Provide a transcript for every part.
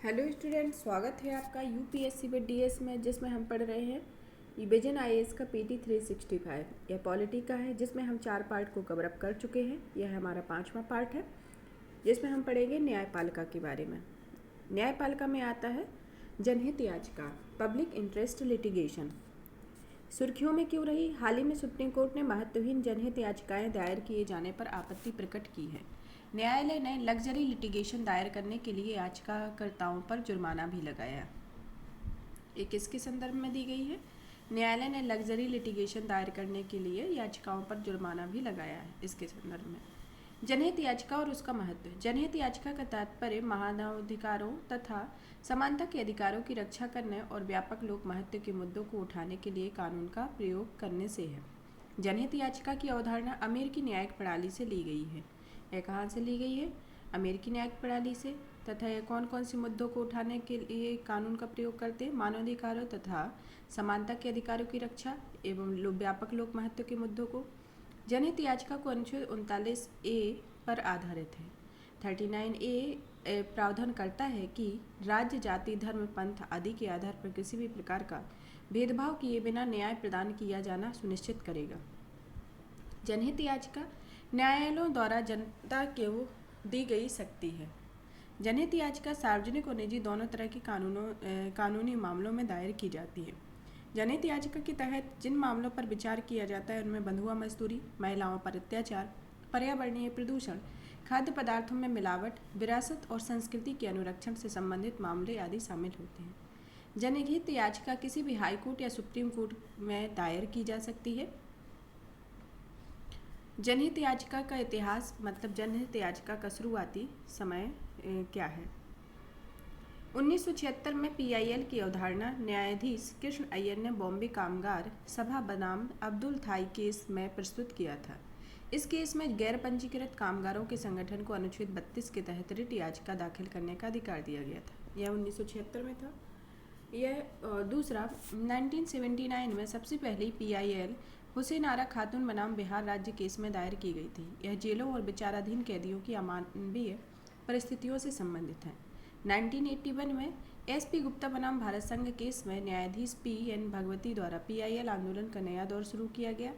Hello student, स्वागत है आपका यूपीएससी विद डीएस में, जिसमें हम पढ़ रहे हैं विजन आईएएस का पीटी 365। यह पॉलिटी का है, जिसमें हम 4 पार्ट को कवर अप कर चुके हैं। यह हमारा 5वां पार्ट है, जिसमें हम पढ़ेंगे न्यायपालिका के बारे में। न्यायपालिका में आता है जनहित याचिका, पब्लिक इंटरेस्ट लिटिगेशन। सुर्खियों में क्यों रही? हाल ही में सुप्रीम कोर्ट ने महत्वहीन जनहित याचिकाएं दायर किए जाने पर आपत्ति प्रकट की है। न्यायालय ने लग्जरी लिटिगेशन दायर करने के लिए याचिकाकर्ताओं पर जुर्माना भी लगाया। ये किसके संदर्भ में दी गई है? न्यायालय ने लग्जरी लिटिगेशन दायर करने के लिए याचिकाओं पर जुर्माना भी लगाया है, इसके संदर्भ में। जनहित याचिका और उसका महत्व। जनहित याचिका का तात्पर्य मानवाधिकारों तथा समानता के अधिकारों की रक्षा करने और व्यापक लोक महत्व के मुद्दों को उठाने के लिए कानून का प्रयोग करने से है। जनहित याचिका की अवधारणा अमेरिकी न्यायिक प्रणाली से ली गई है। यह कहाँ से ली गई है? अमेरिकी न्यायिक प्रणाली से। तथा यह कौन कौन से मुद्दों को उठाने के लिए कानून का प्रयोग करते हैं? मानवाधिकारों तथा समानता के अधिकारों की रक्षा एवं व्यापक लोक महत्व के मुद्दों को। जनहित याचिका को अनुच्छेद 39A पर आधारित है। 39A प्रावधान करता है कि राज्य, जाति, धर्म, पंथ आदि के आधार पर किसी भी प्रकार का भेदभाव किए बिना न्याय प्रदान किया जाना सुनिश्चित करेगा। जनहित याचिका न्यायालयों द्वारा जनता को दी गई सकती है। जनहित याचिका सार्वजनिक और निजी दोनों तरह की कानूनी मामलों में दायर की जाती है। जनहित याचिका के तहत जिन मामलों पर विचार किया जाता है उनमें बंधुआ मजदूरी, महिलाओं पर अत्याचार, पर्यावरणीय प्रदूषण, खाद्य पदार्थों में मिलावट, विरासत और संस्कृति के अनुरक्षण से संबंधित मामले आदि शामिल होते हैं। जनहित याचिका किसी भी हाईकोर्ट या सुप्रीम कोर्ट में दायर की जा सकती है। जनहित याचिका का इतिहास, मतलब जनहित याचिका का शुरुआती समय क्या है? 1976 में पीआईएल की अवधारणा न्यायाधीश कृष्ण अय्यर ने बॉम्बे कामगार सभा बनाम अब्दुल थाई केस में प्रस्तुत किया था। इस केस में गैर पंजीकृत कामगारों के संगठन को अनुच्छेद 32 के तहत रिट याचिका दाखिल करने का अधिकार दिया गया था। यह 1976 में था। यह दूसरा 1979 में सबसे पहली पीआईएल हुसैन आरा खातून बनाम बिहार राज्य केस में दायर की गई थी। यह जेलों और विचाराधीन कैदियों की अमानवीय परिस्थितियों से संबंधित है। 1981 में एसपी गुप्ता बनाम भारत संघ केस में न्यायाधीश पीएन भगवती द्वारा पीआईएल आंदोलन का नया दौर शुरू किया गया।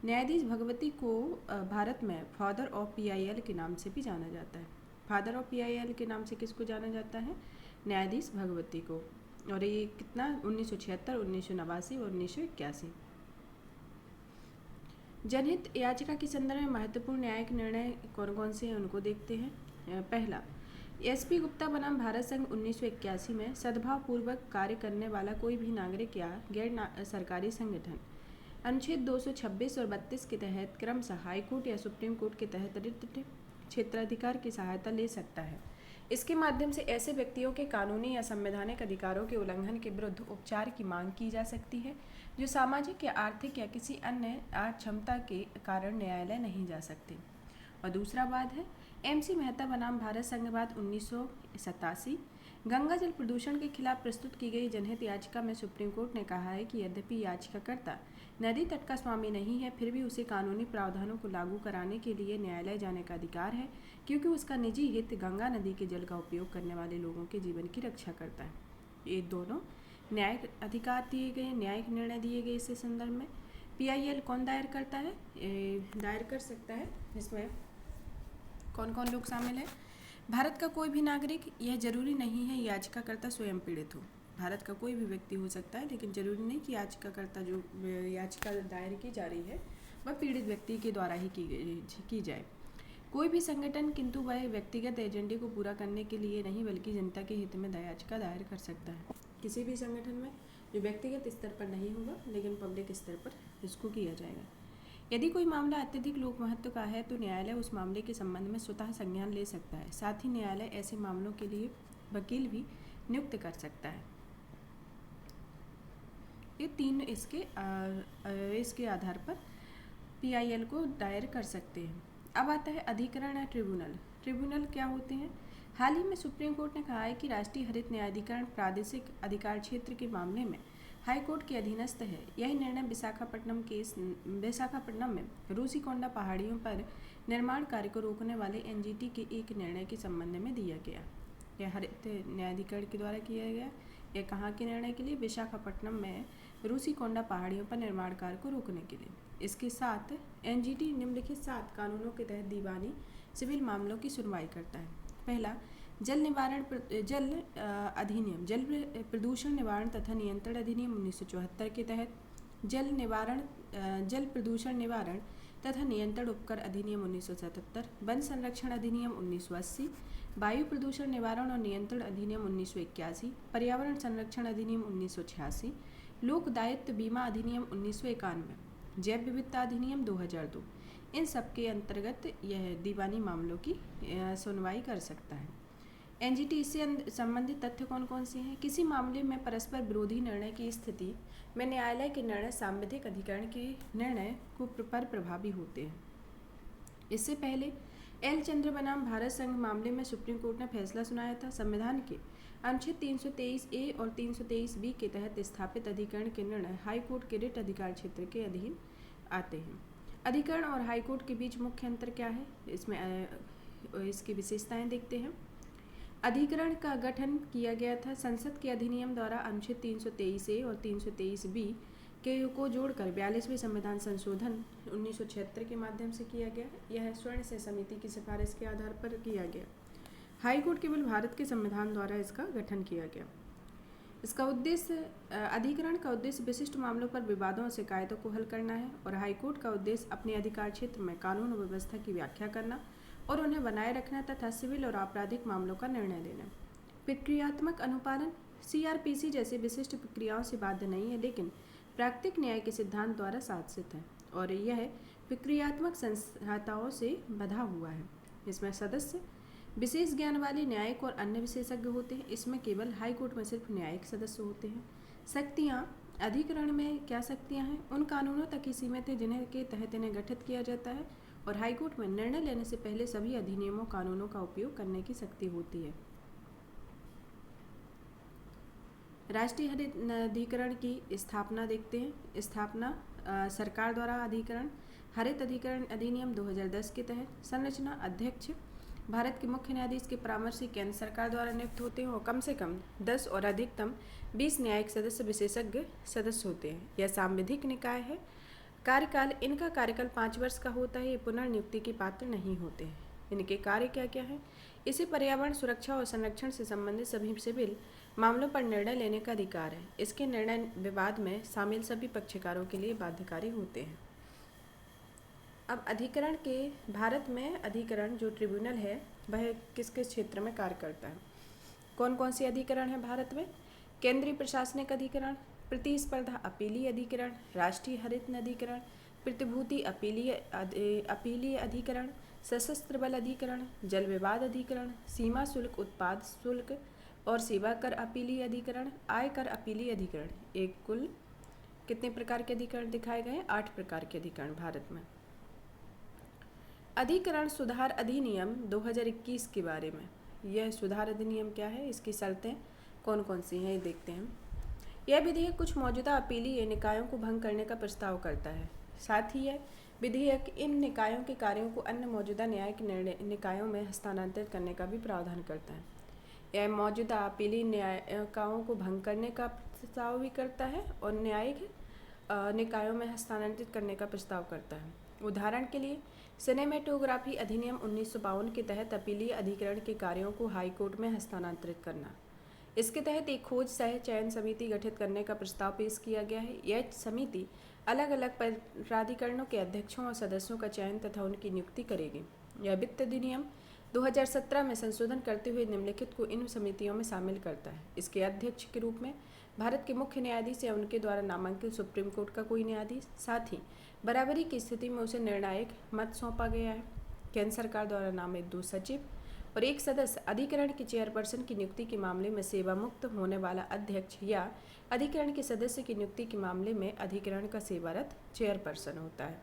न्यायाधीश भगवती को भारत में फादर ऑफ पीआईएल के नाम से भी जाना जाता है। फादर ऑफ पीआईएल के नाम से किसको जाना जाता है? न्यायाधीश भगवती को। और ये कितना? 1976, 1989 और 1981। जनहित याचिका के संदर्भ में महत्वपूर्ण न्यायिक निर्णय कौन कौन से हैं उनको देखते हैं। पहला, एसपी गुप्ता बनाम भारत संघ 1981 में सद्भाव पूर्वक कार्य करने वाला कोई भी नागरिक या गैर सरकारी संगठन अनुच्छेद 226 और 32 के तहत क्रमशः हाईकोर्ट या सुप्रीम कोर्ट के तहत रिट क्षेत्राधिकार की सहायता ले सकता है। इसके माध्यम से ऐसे व्यक्तियों के कानूनी या संवैधानिक अधिकारों के उल्लंघन के विरुद्ध उपचार की मांग की जा सकती है, जो सामाजिक या आर्थिक या किसी अन्य अक्षमता के कारण न्यायालय नहीं जा सकते। और दूसरा वाद है एमसी मेहता बनाम भारत संघवाद 1987। गंगा जल प्रदूषण के खिलाफ प्रस्तुत की गई जनहित याचिका में सुप्रीम कोर्ट ने कहा है कि यद्यपि याचिकाकर्ता नदी तट का स्वामी नहीं है, फिर भी उसे कानूनी प्रावधानों को लागू कराने के लिए न्यायालय जाने का अधिकार है, क्योंकि उसका निजी हित गंगा नदी के जल का उपयोग करने वाले लोगों के जीवन की रक्षा करता है। ये दोनों न्यायिक अधिकार दिए गए, न्यायिक निर्णय दिए गए। इस संदर्भ में पीआईएल कौन दायर करता है? दायर कर सकता है, इसमें कौन कौन लोग शामिल हैं? भारत का कोई भी नागरिक। यह जरूरी नहीं है याचिकाकर्ता स्वयं पीड़ित हो। भारत का कोई भी व्यक्ति हो सकता है, लेकिन जरूरी नहीं कि याचिकाकर्ता जो याचिका दायर की जा रही है वह पीड़ित व्यक्ति के द्वारा ही की जाए। कोई भी संगठन, किंतु वह व्यक्तिगत एजेंडे को पूरा करने के लिए नहीं बल्कि जनता के हित में याचिका दायर कर सकता है। किसी भी संगठन में जो व्यक्तिगत स्तर पर नहीं होगा, लेकिन पब्लिक स्तर पर इसको किया जाएगा। यदि कोई मामला अत्यधिक लोक महत्व का है तो न्यायालय उस मामले के संबंध में स्वतः संज्ञान ले सकता है। साथ ही न्यायालय ऐसे मामलों के लिए वकील भी नियुक्त कर सकता है। ये तीन इसके आधार पर पीआईएल को दायर कर सकते हैं। अब आता है अधिकरण या ट्रिब्यूनल। ट्रिब्यूनल क्या होते हैं? हाल ही में सुप्रीम कोर्ट ने कहा है कि राष्ट्रीय हरित न्यायाधिकरण प्रादेशिक अधिकार क्षेत्र के मामले में हाईकोर्ट के अधीनस्थ है। यह निर्णय विशाखापट्टनम में रूसीकोंडा पहाड़ियों पर निर्माण कार्य को रोकने वाले एनजीटी के एक निर्णय के संबंध में दिया गया। यह हरित न्यायाधिकरण के द्वारा किया गया। यह कहाँ के निर्णय के लिए? विशाखापट्टनम में रूसी कोंडा पहाड़ियों पर निर्माण कार्य को रोकने के लिए। इसके साथ एनजीटी निम्नलिखित 7 कानूनों के तहत दीवानी सिविल मामलों की सुनवाई करता है। पहला, जल अधिनियम, जल प्रदूषण निवारण तथा नियंत्रण अधिनियम 1974 के तहत, जल प्रदूषण निवारण तथा नियंत्रण उपकर अधिनियम 1977, वन संरक्षण अधिनियम 1980, वायु प्रदूषण निवारण और नियंत्रण अधिनियम 1981, पर्यावरण संरक्षण अधिनियम 1986, लोक दायित्व बीमा अधिनियम 1991, जैव विविधता अधिनियम 2002। इन सब के अंतर्गत यह दीवानी मामलों की सुनवाई कर सकता है। एनजीटी से संबंधित तथ्य कौन कौन से हैं? किसी मामले में परस्पर विरोधी निर्णय की स्थिति में न्यायालय के निर्णय सांविधिक अधिकरण के निर्णय को पर प्रभावी होते हैं। इससे पहले एल चंद्र बनाम भारत संघ मामले में सुप्रीम कोर्ट ने फैसला सुनाया था। संविधान के अनुच्छेद 323A और 323B के तहत स्थापित अधिकरण के निर्णय हाई कोर्ट के रिट अधिकार क्षेत्र के अधीन आते हैं। अधिकरण और हाई कोर्ट के बीच मुख्य अंतर क्या है? इसमें इसकी विशेषताएं देखते हैं। अधिकरण का गठन किया गया था संसद के अधिनियम द्वारा अनुच्छेद 323A और 323B को जोड़कर 42वें संविधान संशोधन 1976 के माध्यम से किया गया। यह स्वर्ण से समिति की सिफारिश के आधार पर किया गया। हाई कोर्ट केवल भारत के संविधान द्वारा इसका गठन किया गया। इसका उद्देश्य, अधिकरण का उद्देश्य विशिष्ट मामलों पर विवादों और शिकायतों को हल करना है और हाई कोर्ट का उद्देश्य अपने अधिकार क्षेत्र में कानून और व्यवस्था की व्याख्या करना और उन्हें बनाए रखना तथा सिविल और आपराधिक मामलों का निर्णय देना। प्रक्रियात्मक अनुपालन CRPC जैसे विशिष्ट प्रक्रियाओं से बाध्य नहीं है, लेकिन प्राकृतिक न्याय के सिद्धांत द्वारा शासित है और यह प्रक्रियात्मक संहिताओं से बंधा हुआ है। इसमें सदस्य विशेष ज्ञान वाले न्यायिक और अन्य विशेषज्ञ होते हैं। इसमें केवल हाई कोर्ट में सिर्फ न्यायिक सदस्य होते हैं। शक्तियाँ, अधिकरण में क्या शक्तियाँ हैं? उन कानूनों तक ही सीमित है जिन्हें के तहत इन्हें गठित किया जाता है और हाई कोर्ट में निर्णय लेने से पहले सभी अधिनियमों कानूनों का उपयोग करने की शक्ति होती है। राष्ट्रीय हरित अधिकरण की स्थापना देखते हैं। स्थापना सरकार द्वारा अधिकरण, हरित अधिकरण अधिनियम 2010 के तहत। संरचना, अध्यक्ष भारत के मुख्य न्यायाधीश के परामर्श से केंद्र सरकार द्वारा नियुक्त होते हैं और कम से कम 10 और अधिकतम 20 न्यायिक सदस्य विशेषज्ञ सदस्य होते हैं। यह सांविधिक निकाय है। कार्यकाल, इनका कार्यकाल 5 वर्ष का होता है। ये पुनर्नियुक्ति के पात्र नहीं होते हैं। इनके कार्य क्या क्या है? इसे पर्यावरण सुरक्षा और संरक्षण से संबंधित सभी सिविल मामलों पर निर्णय लेने का अधिकार है। इसके निर्णय विवाद में शामिल सभी पक्षकारों के लिए बाध्यकारी होते हैं। अब अधिकरण के, भारत में अधिकरण जो ट्रिब्यूनल है वह किस किस क्षेत्र में कार्य करता है? कौन कौन से अधिकरण है भारत में? केंद्रीय प्रशासनिक अधिकरण, प्रतिस्पर्धा अपीलीय अधिकरण, राष्ट्रीय हरित अधिकरण, प्रतिभूति अपीलीय अधिकरण, सशस्त्र बल अधिकरण, जल विवाद अधिकरण, सीमा शुल्क, उत्पाद शुल्क और सेवा कर अपीलीय अधिकरण, आयकर अपीलीय अधिकरण। एक कुल कितने प्रकार के अधिकरण दिखाए गए? 8 प्रकार के अधिकरण भारत में। अधिकरण सुधार अधिनियम 2021 के बारे में। यह सुधार अधिनियम क्या है? इसकी शर्तें कौन कौन सी हैं ये देखते हैं। यह विधेयक कुछ मौजूदा अपीलीय निकायों को भंग करने का प्रस्ताव करता है। साथ ही यह विधेयक इन निकायों के कार्यों को अन्य मौजूदा न्यायिक निकायों में हस्तांतरित करने का भी प्रावधान करता है। यह मौजूदा अपीलीय निकायों को भंग करने का प्रस्ताव भी करता है और न्यायिक निकायों में हस्तांतरित करने का प्रस्ताव करता है। उदाहरण के लिए सिनेमेटोग्राफी अधिनियम 1952 के तहत अपीलीय अधिकरण के कार्यों को हाई कोर्ट में हस्तांतरित करना। इसके तहत एक खोज सह चयन समिति गठित करने का प्रस्ताव पेश किया गया है। यह समिति अलग अलग प्राधिकरणों के अध्यक्षों और सदस्यों का चयन तथा उनकी नियुक्ति करेगी। यह वित्त अधिनियम 2017 में संशोधन करते हुए निम्नलिखित को इन समितियों में शामिल करता है। इसके अध्यक्ष के रूप में भारत के मुख्य न्यायाधीश या उनके द्वारा नामांकित सुप्रीम कोर्ट का कोई न्यायाधीश, साथ ही बराबरी की स्थिति में उसे निर्णायक मत सौंपा गया है। केंद्र सरकार द्वारा नामित 2 सचिव और 1 सदस्य अधिकरण के चेयरपर्सन की नियुक्ति के मामले में सेवा मुक्त होने वाला अध्यक्ष या अधिकरण के सदस्य की नियुक्ति के मामले में अधिकरण का सेवारत चेयरपर्सन होता है।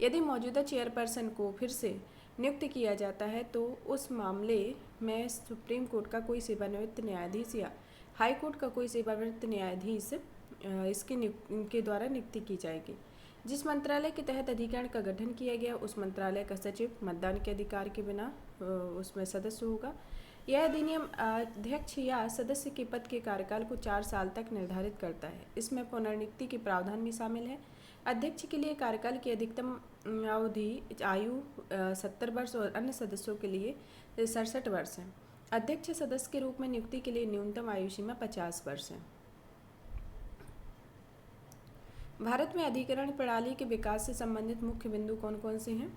यदि मौजूदा चेयरपर्सन को फिर से नियुक्त किया जाता है तो उस मामले में सुप्रीम कोर्ट का कोई सेवानिवृत्त न्यायाधीश या हाई कोर्ट का कोई सेवानिवृत्त न्यायाधीश इनके द्वारा नियुक्ति की जाएगी। जिस मंत्रालय के तहत अधिकरण का गठन किया गया उस मंत्रालय का सचिव मतदान के अधिकार के बिना उसमें सदस्य होगा। यह अधिनियम अध्यक्ष या सदस्य के पद के कार्यकाल को 4 साल तक निर्धारित करता है। इसमें पुनर्नियुक्ति के प्रावधान भी शामिल है। अध्यक्ष के लिए कार्यकाल की अधिकतम आयु 70 वर्ष और अन्य सदस्यों के लिए 67 वर्ष है। अध्यक्ष सदस्य के रूप में नियुक्ति के लिए न्यूनतम आयु सीमा 50 वर्ष है। भारत में अधिकरण प्रणाली के विकास से संबंधित मुख्य बिंदु कौन कौन से हैं?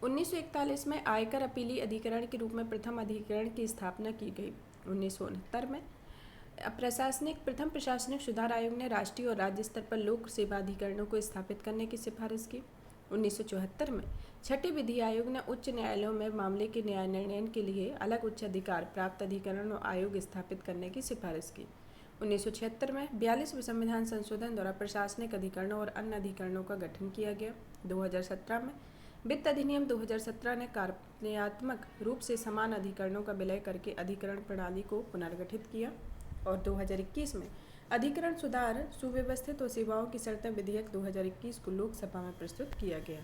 1941 में आयकर अपीली अधिकरण के रूप में प्रथम अधिकरण की स्थापना की गई। 1969 में प्रथम प्रशासनिक सुधार आयोग ने राष्ट्रीय और राज्य स्तर पर लोक सेवा अधिकरणों को स्थापित करने की सिफारिश की। 1974 में छठे विधि आयोग ने उच्च न्यायालयों में मामले के न्याय निर्णय के लिए अलग उच्च अधिकार प्राप्त अधिकरण और आयोग स्थापित करने की सिफारिश की। 1976 में 42वें संविधान संशोधन द्वारा प्रशासनिक अधिकरणों और अन्य अधिकरणों का गठन किया गया। 2017 में वित्त अधिनियम 2017 ने कार्यात्मक रूप से समान अधिकरणों का विलय करके अधिकरण प्रणाली को पुनर्गठित किया। और 2021 में अधिकरण सुधार सुव्यवस्थित और सेवाओं की शर्तें विधेयक 2021 को लोकसभा में प्रस्तुत किया गया।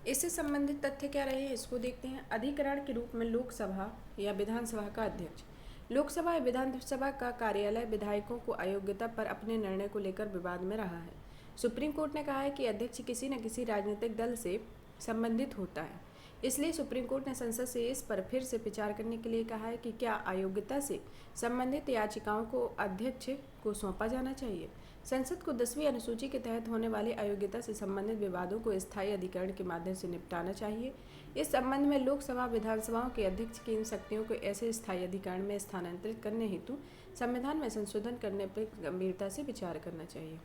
इससे संबंधित तथ्य क्या रहे हैं, इसको देखते हैं। अधिकरण के रूप में लोकसभा या विधानसभा का अध्यक्ष। लोकसभा या विधानसभा का कार्यालय विधायकों को अयोग्यता पर अपने निर्णय को लेकर विवाद में रहा है। सुप्रीम कोर्ट ने कहा है कि अध्यक्ष किसी न किसी राजनीतिक दल से संबंधित होता है। इसलिए सुप्रीम कोर्ट ने संसद से इस पर फिर से विचार करने के लिए कहा है कि क्या अयोग्यता से संबंधित याचिकाओं को अध्यक्ष को सौंपा जाना चाहिए। संसद को 10वीं अनुसूची के तहत होने वाले अयोग्यता से संबंधित विवादों को स्थायी अधिकरण के माध्यम से निपटाना चाहिए। इस संबंध में लोकसभा विधानसभाओं के अध्यक्ष की इन शक्तियों को ऐसे स्थायी अधिकरण में स्थानांतरित करने हेतु संविधान में संशोधन करने पर गंभीरता से विचार करना चाहिए।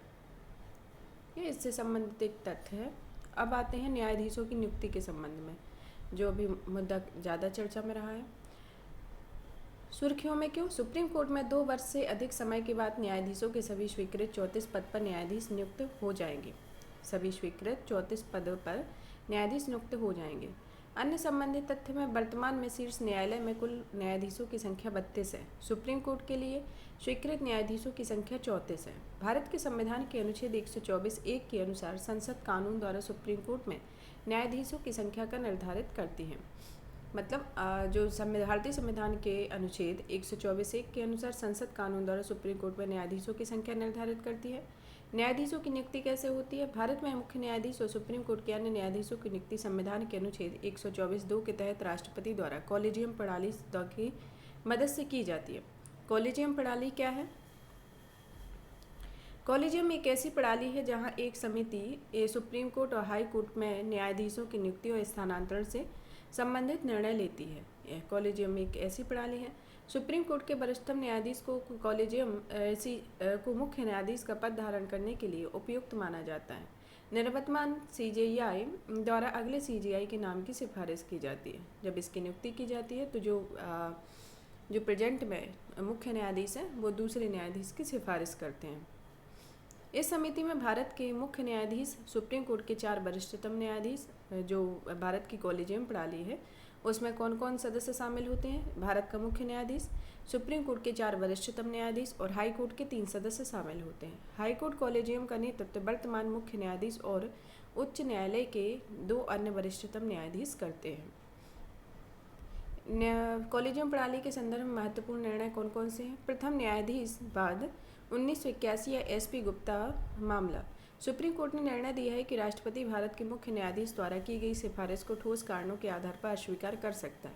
ये इससे संबंधित एक तथ्य है। अब आते हैं न्यायाधीशों की नियुक्ति के संबंध में, जो अभी मुद्दा ज़्यादा चर्चा में रहा है। सुर्खियों में क्यों? सुप्रीम कोर्ट में 2 वर्ष से अधिक समय के बाद न्यायाधीशों के सभी स्वीकृत 34 पद पर न्यायाधीश नियुक्त हो जाएंगे। सभी स्वीकृत 34 पदों पर न्यायाधीश नियुक्त हो जाएंगे। अन्य संबंधित तथ्य में वर्तमान में शीर्ष न्यायालय में कुल न्यायाधीशों की संख्या 32 है। सुप्रीम कोर्ट के लिए स्वीकृत न्यायाधीशों की संख्या 34 है। भारत के संविधान के अनुच्छेद 124(1) के अनुसार संसद कानून द्वारा सुप्रीम कोर्ट में न्यायाधीशों की संख्या का निर्धारित करती है। मतलब जो भारतीय संविधान के अनुच्छेद 124(1) के अनुसार संसद कानून द्वारा सुप्रीम कोर्ट में न्यायाधीशों की संख्या निर्धारित करती है। न्यायाधीशों की नियुक्ति कैसे होती है? भारत में मुख्य न्यायाधीश और सुप्रीम कोर्ट के अन्य न्यायाधीशों की नियुक्ति संविधान के अनुच्छेद 124(2) के तहत राष्ट्रपति द्वारा कॉलेजियम प्रणाली की मदद से की जाती है। कॉलेजियम प्रणाली क्या है? कॉलेजियम एक ऐसी प्रणाली है जहां एक समिति सुप्रीम कोर्ट और हाई कोर्ट में न्यायाधीशों की नियुक्ति और स्थानांतरण से संबंधित निर्णय लेती है। यह कॉलेजियम एक ऐसी प्रणाली है। सुप्रीम कोर्ट के वरिष्ठतम न्यायाधीश को कॉलेजियम को मुख्य न्यायाधीश का पद धारण करने के लिए उपयुक्त माना जाता है। निवर्तमान CJI द्वारा अगले CJI के नाम की सिफारिश की जाती है। जब इसकी नियुक्ति की जाती है तो जो प्रेजेंट में मुख्य न्यायाधीश हैं वो दूसरे न्यायाधीश की सिफारिश करते हैं। इस समिति में भारत के मुख्य न्यायाधीश, सुप्रीम कोर्ट के 4 वरिष्ठतम न्यायाधीश, जो भारत की कॉलेजियम प्रणाली है उसमें कौन कौन सदस्य शामिल होते हैं? भारत का मुख्य न्यायाधीश, सुप्रीम कोर्ट के 4 वरिष्ठतम न्यायाधीश और हाई कोर्ट के 3 सदस्य शामिल होते हैं। हाई कोर्ट कॉलेजियम का नेतृत्व वर्तमान मुख्य न्यायाधीश और उच्च न्यायालय के 2 अन्य वरिष्ठतम न्यायाधीश करते हैं। कॉलेजियम प्रणाली के संदर्भ में महत्वपूर्ण निर्णय कौन कौन से हैं? प्रथम न्यायाधीश बाद 1981 या SP गुप्ता मामला। सुप्रीम कोर्ट ने निर्णय दिया है कि राष्ट्रपति भारत के मुख्य न्यायाधीश द्वारा की गई सिफारिश को ठोस कारणों के आधार पर अस्वीकार कर सकता है।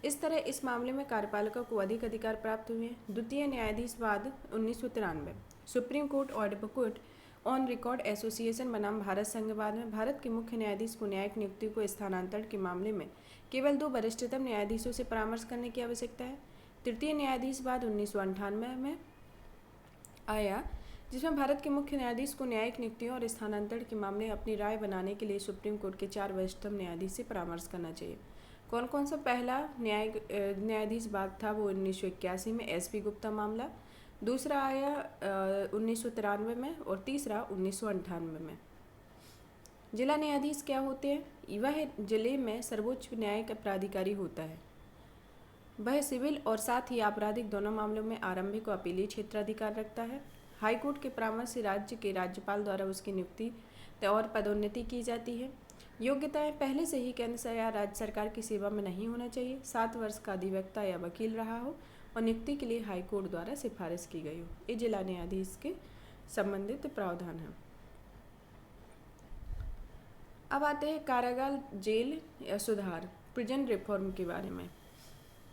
इस तरह इस मामले में कार्यपालिका को अधिक अधिकार प्राप्त हुए हैं। द्वितीय न्यायाधीश बाद 1993 सुप्रीम कोर्ट और एडवोकेट ऑन रिकॉर्ड एसोसिएशन बनाम भारत संघवाद में भारत के मुख्य न्यायाधीश को न्यायिक नियुक्ति को स्थानांतरण के मामले में केवल 2 वरिष्ठतम न्यायाधीशों से परामर्श करने की आवश्यकता है। तृतीय न्यायाधीश बाद 1998 में आया, जिसमें भारत के मुख्य न्यायाधीश को न्यायिक नियुक्तियों और स्थानांतरण के मामले अपनी राय बनाने के लिए सुप्रीम कोर्ट के 4 वरिष्ठतम न्यायाधीश से परामर्श करना चाहिए। कौन कौन सा पहला न्यायाधीश बाद था वो 1981 में SP गुप्ता मामला, दूसरा आया 1993 में और तीसरा 1998 में। जिला न्यायाधीश क्या होते हैं? वह जिले में सर्वोच्च न्यायिक प्राधिकारी होता है। वह सिविल और साथ ही आपराधिक दोनों मामलों में आरंभिक और अपीलीय क्षेत्राधिकार रखता है। हाईकोर्ट के परामर्श से राज्य के राज्यपाल द्वारा उसकी नियुक्ति और पदोन्नति की जाती है। योग्यताएं: पहले से ही केंद्र या राज्य सरकार की सेवा में नहीं होना चाहिए, 7 वर्ष का अधिवक्ता या वकील रहा हो और नियुक्ति के लिए हाईकोर्ट द्वारा सिफारिश की गई हो। ये जिला न्यायाधीश के संबंधित प्रावधान है। अब आते हैं कारागार, जेल या सुधार, प्रिजन रिफॉर्म के बारे में।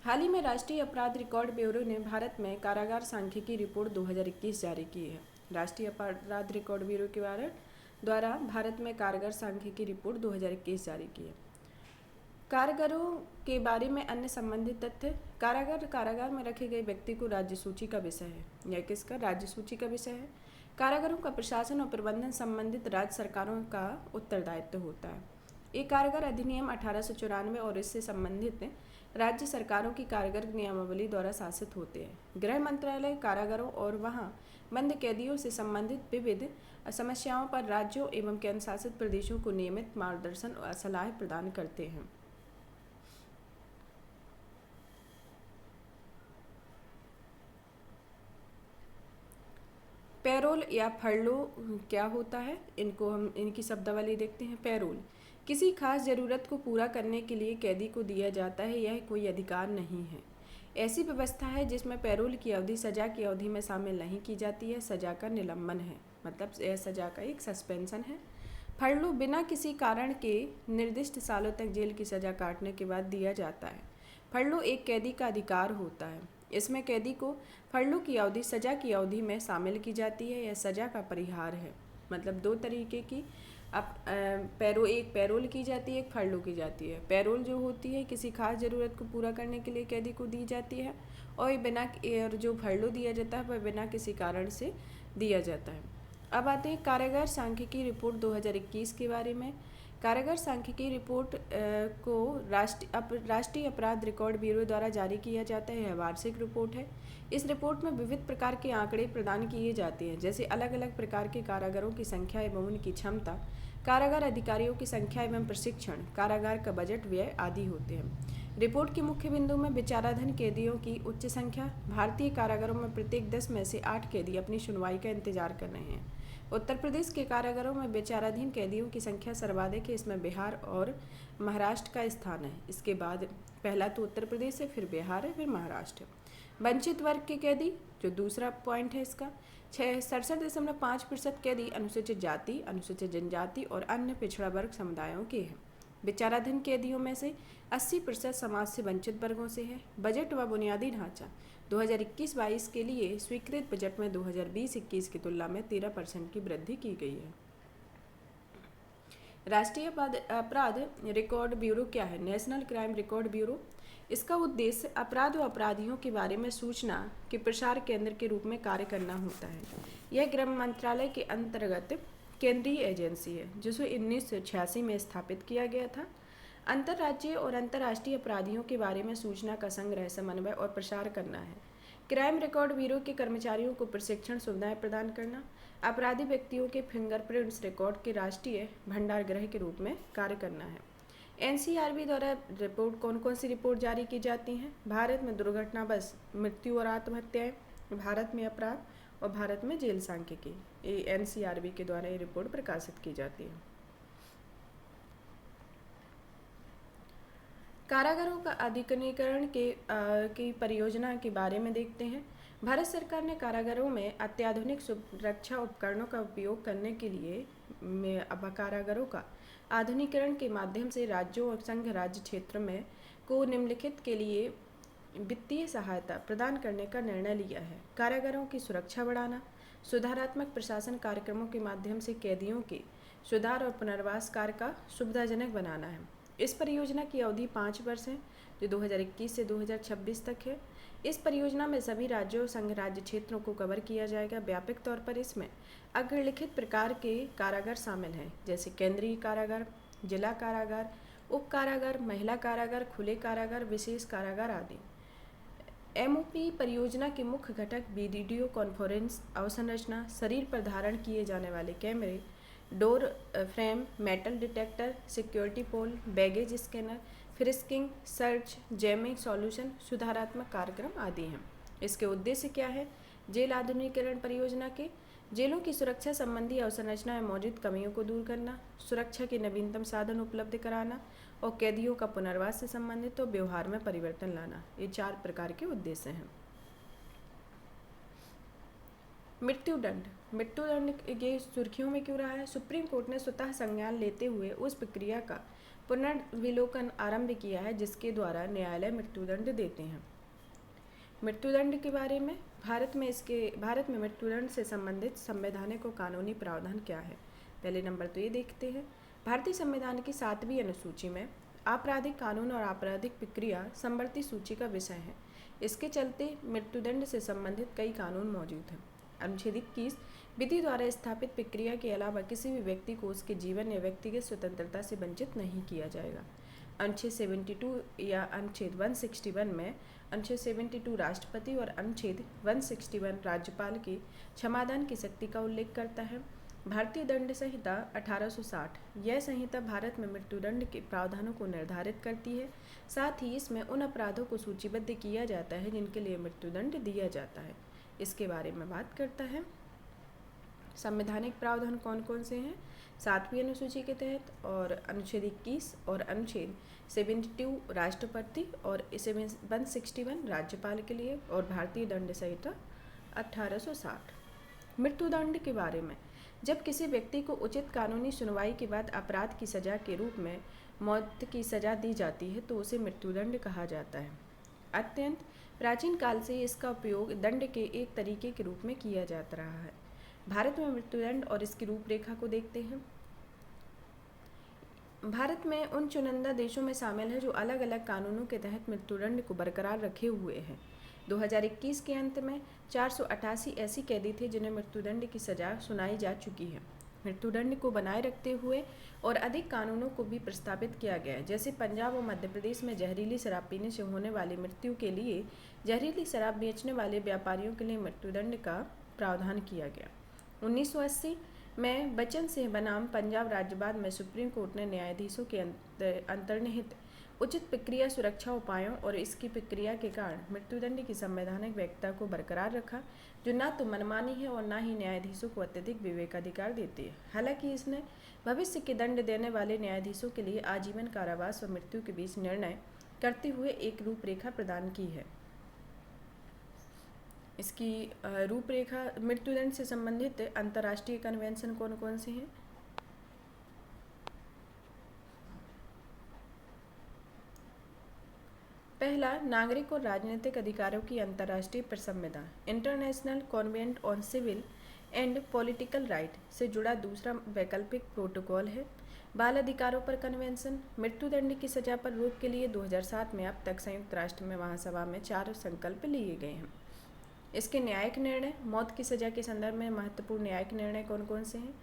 हाल ही में राष्ट्रीय अपराध रिकॉर्ड ब्यूरो ने भारत में कारागार सांख्यिकी रिपोर्ट 2021 जारी की है। राष्ट्रीय अपराध रिकॉर्ड ब्यूरो के द्वारा भारत में कारागार सांख्यिकी रिपोर्ट 2021 जारी की है। कारागारों के बारे में अन्य संबंधित तथ्य: कारागार में रखे गए व्यक्ति को राज्य सूची का विषय है। यह किसका? राज्य सूची का विषय है। कारागारों का प्रशासन और प्रबंधन संबंधित राज्य सरकारों का उत्तरदायित्व होता है। एक कारागार अधिनियम 1894 और इससे संबंधित राज्य सरकारों की कारागार नियमावली द्वारा शासित होते हैं। गृह मंत्रालय कारागारों और वहां बंद कैदियों से संबंधित विविध समस्याओं पर राज्यों एवं केंद्र शासित प्रदेशों को नियमित मार्गदर्शन और सलाह प्रदान करते हैं। पैरोल या फरलो क्या होता है? इनको हम इनकी शब्दावली देखते हैं। पैरोल किसी खास जरूरत को पूरा करने के लिए कैदी को दिया जाता है। यह कोई अधिकार नहीं है। ऐसी व्यवस्था है जिसमें पैरोल की अवधि सजा की अवधि में शामिल नहीं की जाती है। सजा का निलंबन है, मतलब यह सजा का एक सस्पेंशन है। फरलो बिना किसी कारण के निर्दिष्ट सालों तक जेल की सजा काटने के बाद दिया जाता है। फरलो एक कैदी का अधिकार होता है। इसमें कैदी को फरलो की अवधि सजा की अवधि में शामिल की जाती है। यह सजा का परिहार है। मतलब दो तरीके की एक पैरोल की जाती है, एक फरलो की जाती है। पैरोल जो होती है किसी खास ज़रूरत को पूरा करने के लिए कैदी को दी जाती है, और जो फरलो दिया जाता है वह बिना किसी कारण से दिया जाता है। अब आते हैं कारागार सांख्यिकी रिपोर्ट 2021 के बारे में। कारागार सांख्यिकी रिपोर्ट को राष्ट्रीय अपराध रिकॉर्ड ब्यूरो द्वारा जारी किया जाता है। यह वार्षिक रिपोर्ट है। इस रिपोर्ट में विविध प्रकार के आंकड़े प्रदान किए जाते हैं, जैसे अलग अलग प्रकार के कारागारों की संख्या एवं उनकी क्षमता, कारागार अधिकारियों की संख्या एवं प्रशिक्षण, कारागार का बजट व्यय आदि होते हैं। रिपोर्ट के मुख्य बिंदु में विचाराधीन कैदियों की उच्च संख्या। भारतीय कारागारों में प्रत्येक 10 में से 8 कैदी अपनी सुनवाई का इंतजार कर रहे हैं। उत्तर प्रदेश के कारागारों में विचाराधीन कैदियों की संख्या सर्वाधिक है। इसमें बिहार और महाराष्ट्र का स्थान है। इसके बाद पहला तो उत्तर प्रदेश है, फिर बिहार है, फिर महाराष्ट्र है। वंचित वर्ग के कैदी, जो दूसरा पॉइंट है इसका, 67.5% कैदी अनुसूचित जाति, अनुसूचित जनजाति और अन्य पिछड़ा वर्ग समुदायों के हैं। विचाराधीन कैदियों में से 80% समाज से वंचित वर्गों से है। बजट व बुनियादी ढांचा 2021-22 के लिए स्वीकृत बजट में 2020-21 की तुलना में 13% की वृद्धि की गई है। राष्ट्रीय अपराध रिकॉर्ड ब्यूरो क्या है? National crime record bureau. इसका उद्देश्य अपराध व अपराधियों के बारे में सूचना के प्रसार केंद्र के रूप में कार्य करना होता है। यह गृह मंत्रालय के अंतर्गत केंद्रीय एजेंसी है, जिसे 1986 में स्थापित किया गया था। अंतर्राज्यीय और अंतर्राष्ट्रीय अपराधियों के बारे में सूचना का संग्रह, समन्वय और प्रसार करना है। क्राइम रिकॉर्ड ब्यूरो के कर्मचारियों को प्रशिक्षण सुविधाएं प्रदान करना, अपराधी व्यक्तियों के फिंगरप्रिंट्स रिकॉर्ड के राष्ट्रीय भंडारगृह के रूप में कार्य करना है। एनसीआरबी द्वारा रिपोर्ट कौन कौन सी रिपोर्ट जारी की जाती हैं? भारत में दुर्घटना बस मृत्यु और आत्महत्याएं, भारत में अपराध और भारत में जेल सांख्यिकी। ये एनसीआरबी के द्वारा ये रिपोर्ट प्रकाशित की जाती है। कारागारों का आधुनिकीकरण की परियोजना के बारे में देखते हैं। भारत सरकार ने कारागारों में अत्याधुनिक सुरक्षा उपकरणों का उपयोग करने के लिए कारागारों का आधुनिकीकरण के माध्यम से राज्यों और संघ राज्य क्षेत्र में को निम्नलिखित के लिए वित्तीय सहायता प्रदान करने का निर्णय लिया है। कारागारों की सुरक्षा बढ़ाना, सुधारात्मक प्रशासन कार्यक्रमों के माध्यम से कैदियों के सुधार और पुनर्वास कार्य का सुविधाजनक बनाना है। इस परियोजना की अवधि 5 वर्ष है, जो 2021 से 2026 तक है। इस परियोजना में सभी राज्यों और संघ राज्य क्षेत्रों को कवर किया जाएगा। व्यापक तौर पर इसमें अग्रलिखित प्रकार के कारागार शामिल हैं, जैसे केंद्रीय कारागार, जिला कारागार, उप कारागार, महिला कारागार, खुले कारागार, विशेष कारागार आदि। एमओपी परियोजना के मुख्य घटक वीडियो कॉन्फ्रेंस अवसंरचना, शरीर पर धारण किए जाने वाले कैमरे, door frame, metal detector, security pole, baggage scanner, frisking, search, jamming, solution, सुधारात्मक कार्यक्रम आदि हैं। इसके उद्देश्य क्या है? जेल आधुनिकीकरण परियोजना के जेलों की सुरक्षा संबंधी अवसंरचना में मौजूद कमियों को दूर करना, सुरक्षा के नवीनतम साधन उपलब्ध कराना और कैदियों का पुनर्वास से संबंधित और व्यवहार में परिवर्तन लाना। ये 4 प्रकार के उद्देश्य हैं। मृत्युदंड। मृत्युदंड ये सुर्खियों में क्यों रहा है? सुप्रीम कोर्ट ने स्वतः संज्ञान लेते हुए उस प्रक्रिया का पुनर्विलोकन आरंभ किया है जिसके द्वारा न्यायालय मृत्युदंड देते हैं। मृत्युदंड के बारे में भारत में मृत्युदंड से संबंधित संवैधानिक और कानूनी प्रावधान क्या है? पहले नंबर तो ये देखते हैं। भारतीय संविधान की 7वीं अनुसूची में आपराधिक कानून और आपराधिक प्रक्रिया समवर्ती सूची का विषय है। इसके चलते मृत्युदंड से संबंधित कई कानून मौजूद हैं। अनुच्छेद 21 विधि द्वारा स्थापित प्रक्रिया के अलावा किसी भी व्यक्ति को उसके जीवन या व्यक्तिगत स्वतंत्रता से वंचित नहीं किया जाएगा। अनुच्छेद 72 या अनुच्छेद 161 में अनुच्छेद 72 राष्ट्रपति और अनुच्छेद 161 राज्यपाल की क्षमादान की शक्ति का उल्लेख करता है। भारतीय दंड संहिता 1860 यह संहिता भारत में मृत्युदंड के प्रावधानों को निर्धारित करती है। साथ ही इसमें उन अपराधों को सूचीबद्ध किया जाता है जिनके लिए मृत्युदंड दिया जाता है। इसके बारे में बात करता है। संवैधानिक प्रावधान कौन कौन से हैं? 7वीं अनुसूची के तहत और अनुच्छेद 21 और अनुच्छेद 72 राष्ट्रपति और 161 राज्यपाल के लिए और भारतीय दंड संहिता 1860। मृत्युदंड के बारे में जब किसी व्यक्ति को उचित कानूनी सुनवाई के बाद अपराध की सजा के रूप में मौत की सजा दी जाती है तो उसे मृत्युदंड कहा जाता है। अत्यंत प्राचीन काल से इसका उपयोग दंड के एक तरीके के रूप में किया जाता रहा है। भारत में मृत्युदंड और इसकी रूपरेखा को देखते हैं। भारत में उन चुनिंदा देशों में शामिल है जो अलग अलग कानूनों के तहत मृत्युदंड को बरकरार रखे हुए हैं। 2021 के अंत में 488 ऐसी कैदी थे जिन्हें मृत्युदंड की सजा सुनाई जा चुकी है। मृत्युदंड को बनाए रखते हुए और अधिक कानूनों को भी प्रस्तावित किया गया है। जैसे पंजाब और मध्य प्रदेश में जहरीली शराब पीने से होने वाली मृत्यु के लिए जहरीली शराब बेचने वाले व्यापारियों के लिए मृत्युदंड का प्रावधान किया गया। 1980 में बचन सिंह बनाम पंजाब राज्यवाद में सुप्रीम कोर्ट ने न्यायाधीशों के अंतर्निहित उचित प्रक्रिया सुरक्षा उपायों और इसकी प्रक्रिया के कारण मृत्युदंड की संवैधानिक वैधता को बरकरार रखा, जो न तो मनमानी है और न ही न्यायाधीशों को अत्यधिक विवेकाधिकार देती है। हालांकि इसने भविष्य के दंड देने वाले न्यायाधीशों के लिए आजीवन कारावास और मृत्यु के बीच निर्णय करते हुए एक रूपरेखा प्रदान की है। इसकी रूपरेखा मृत्युदंड से संबंधित अंतर्राष्ट्रीय कन्वेंशन कौन कौन से हैं? पहला, नागरिक और राजनीतिक अधिकारों की अंतर्राष्ट्रीय संविदा international convent on civil and political right से जुड़ा दूसरा वैकल्पिक प्रोटोकॉल है। बाल अधिकारों पर कन्वेंशन। मृत्युदंड की सजा पर रोक के लिए 2007 में अब तक संयुक्त राष्ट्र में महासभा में 4 संकल्प लिए गए हैं। इसके न्यायिक निर्णय। मौत की सजा के संदर्भ में महत्वपूर्ण न्यायिक निर्णय कौन कौन से हैं?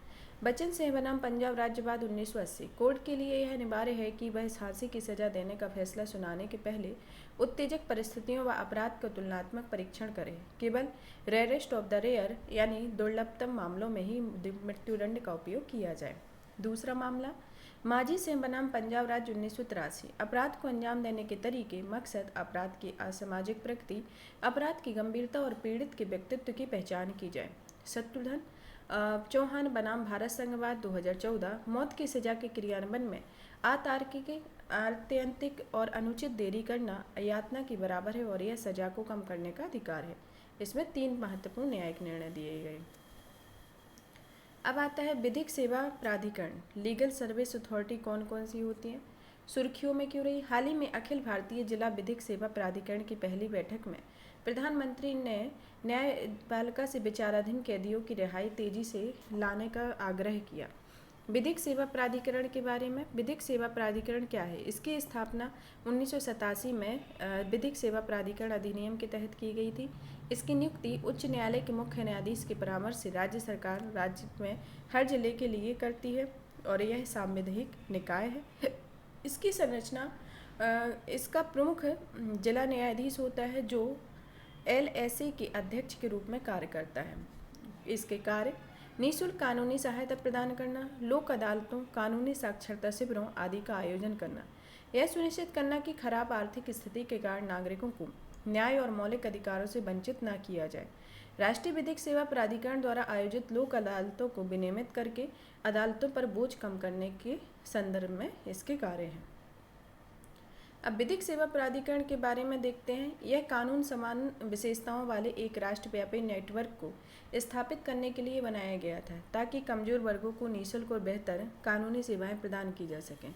बचन सिंह बनाम पंजाब राज्यवाद 1980। कोर्ट के लिए यह अनिवार्य है कि वह फांसी की सजा देने का फैसला सुनाने के पहले उत्तेजक परिस्थितियों व अपराध का तुलनात्मक परीक्षण करे। केवल रेयरेस्ट ऑफ द रेयर यानी दुर्लभतम मामलों में ही मृत्युदंड का उपयोग किया जाए। दूसरा मामला, माझी सिंह बनाम पंजाब राज्य 1983। अपराध को अंजाम देने के तरीके, मकसद, अपराध की असामाजिक प्रकृति, अपराध की गंभीरता और पीड़ित के व्यक्तित्व की पहचान की जाए। शत्रुघ्न चौहान बनाम भारत संघवाद 2014। मौत की सजा के क्रियान्वयन में अतार्किक, आत्यंतिक और अनुचित देरी करना यातना के बराबर है और यह सजा को कम करने का अधिकार है। इसमें 3 महत्वपूर्ण न्यायिक निर्णय दिए गए। अब आता है विधिक सेवा प्राधिकरण। लीगल सर्विस अथॉरिटी कौन कौन सी होती है? सुर्खियों में क्यों रही? हाल ही में अखिल भारतीय जिला विधिक सेवा प्राधिकरण की पहली बैठक में प्रधानमंत्री ने न्यायपालिका से विचाराधीन कैदियों की रिहाई तेजी से लाने का आग्रह किया। विधिक सेवा प्राधिकरण के बारे में। विधिक सेवा प्राधिकरण क्या है? इसकी स्थापना 1987 में विधिक सेवा प्राधिकरण अधिनियम के तहत की गई थी। इसकी नियुक्ति उच्च न्यायालय के मुख्य न्यायाधीश के परामर्श से राज्य सरकार राज्य में हर जिले के लिए करती है और यह सांविधिक निकाय है। इसकी संरचना, इसका प्रमुख जिला न्यायाधीश होता है जो LSA के अध्यक्ष के रूप में कार्य करता है। इसके कार्य निःशुल्क कानूनी सहायता प्रदान करना, लोक अदालतों, कानूनी साक्षरता शिविरों आदि का आयोजन करना, यह सुनिश्चित करना कि खराब आर्थिक स्थिति के कारण नागरिकों को न्याय और मौलिक अधिकारों से वंचित न किया जाए। राष्ट्रीय विधिक सेवा प्राधिकरण द्वारा आयोजित लोक अदालतों को विनियमित करके अदालतों पर बोझ कम करने के संदर्भ में इसके कार्य हैं। अब विधिक सेवा प्राधिकरण के बारे में देखते हैं। यह कानून समान विशेषताओं वाले एक राष्ट्रव्यापी नेटवर्क को स्थापित करने के लिए बनाया गया था ताकि कमजोर वर्गों को निःशुल्क और बेहतर कानूनी सेवाएं प्रदान की जा सकें।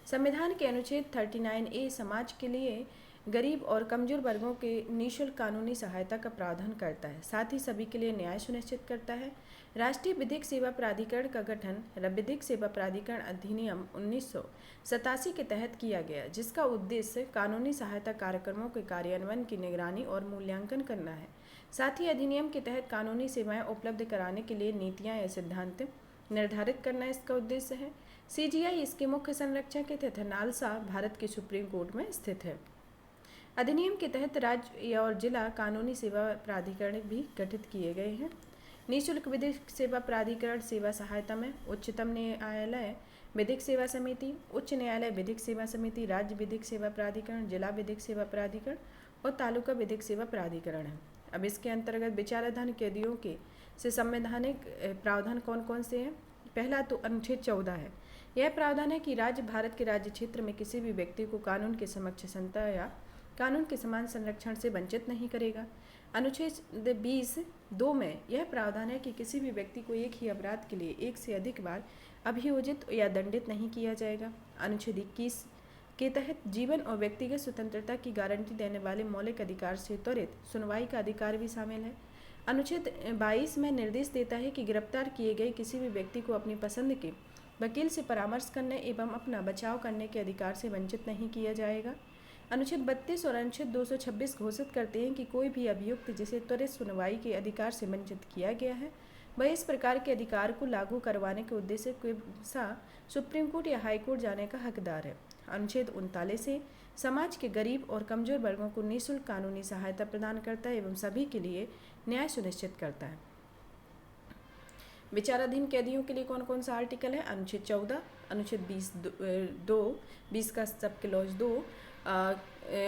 संविधान के अनुच्छेद 39A समाज के लिए गरीब और कमजोर वर्गों के निःशुल्क कानूनी सहायता का प्रावधान करता है, साथ ही सभी के लिए न्याय सुनिश्चित करता है। राष्ट्रीय विधिक सेवा प्राधिकरण का गठन विधिक सेवा प्राधिकरण अधिनियम 1987 के तहत किया गया, जिसका उद्देश्य कानूनी सहायता कार्यक्रमों के कार्यान्वयन की निगरानी और मूल्यांकन करना है। साथ ही अधिनियम के तहत कानूनी सेवाएं उपलब्ध कराने के लिए नीतियां या सिद्धांत निर्धारित करना इसका उद्देश्य है। CGI इसके मुख्य संरक्षक है तथा नालसा भारत के सुप्रीम कोर्ट में स्थित है। अधिनियम के तहत राज्य और जिला कानूनी सेवा प्राधिकरण भी गठित किए गए हैं। निःशुल्क विधिक सेवा प्राधिकरण सेवा सहायता में उच्चतम न्यायालय विधिक सेवा समिति, उच्च न्यायालय विधिक सेवा समिति, राज्य विधिक सेवा प्राधिकरण, जिला विधिक सेवा प्राधिकरण और तालुका विधिक सेवा प्राधिकरण है। अब इसके अंतर्गत विचाराधीन कैदियों के से संवैधानिक प्रावधान कौन कौन से हैं? पहला तो अनुच्छेद 14 है। यह प्रावधान है कि राज्य भारत के राज्य क्षेत्र में किसी भी व्यक्ति को कानून के समक्ष समता या कानून के समान संरक्षण से वंचित नहीं करेगा। अनुच्छेद 20(2) में यह प्रावधान है कि किसी भी व्यक्ति को एक ही अपराध के लिए एक से अधिक बार अभियोजित या दंडित नहीं किया जाएगा। अनुच्छेद 21 के तहत जीवन और व्यक्तिगत स्वतंत्रता की गारंटी देने वाले मौलिक अधिकार से त्वरित सुनवाई का अधिकार भी शामिल है। अनुच्छेद 22 में निर्देश देता है कि गिरफ्तार किए गए किसी भी व्यक्ति को अपनी पसंद के वकील से परामर्श करने एवं अपना बचाव करने के अधिकार से वंचित नहीं किया जाएगा। अनुच्छेद 32 और अनुच्छेद 226 घोषित करते हैं कि कोई भी अभियुक्त जिसे त्वरित सुनवाई के अधिकार से वंचित किया गया है, वह इस प्रकार के अधिकार को लागू करवाने के उद्देश्य से सुप्रीम कोर्ट या हाई कोर्ट जाने का हकदार है। अनुच्छेद 39 से समाज के गरीब और कमजोर वर्गों को निःशुल्क कानूनी सहायता प्रदान करता है एवं सभी के लिए न्याय सुनिश्चित करता है। विचाराधीन कैदियों के लिए कौन कौन सा आर्टिकल है? अनुच्छेद 14, अनुच्छेद 20 का सब क्लॉज 2,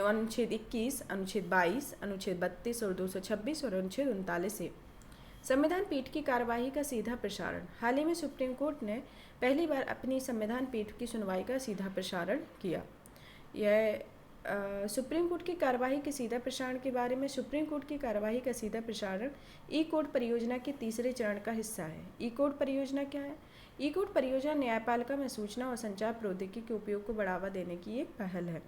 अनुच्छेद 21, अनुच्छेद 22, अनुच्छेद 32 और 226 और अनुच्छेद 39 से संविधान पीठ की कार्यवाही का सीधा प्रसारण। हाल ही में सुप्रीम कोर्ट ने पहली बार अपनी संविधान पीठ की सुनवाई का सीधा प्रसारण किया। यह सुप्रीम कोर्ट की कार्यवाही के सीधा प्रसारण के बारे में सुप्रीम कोर्ट की कार्यवाही का सीधा प्रसारण ई-कोर्ट परियोजना के तीसरे चरण का हिस्सा है। ई-कोर्ट परियोजना क्या है? ई-कोर्ट परियोजना न्यायपालिका में सूचना और संचार प्रौद्योगिकी के उपयोग को बढ़ावा देने की एक पहल है।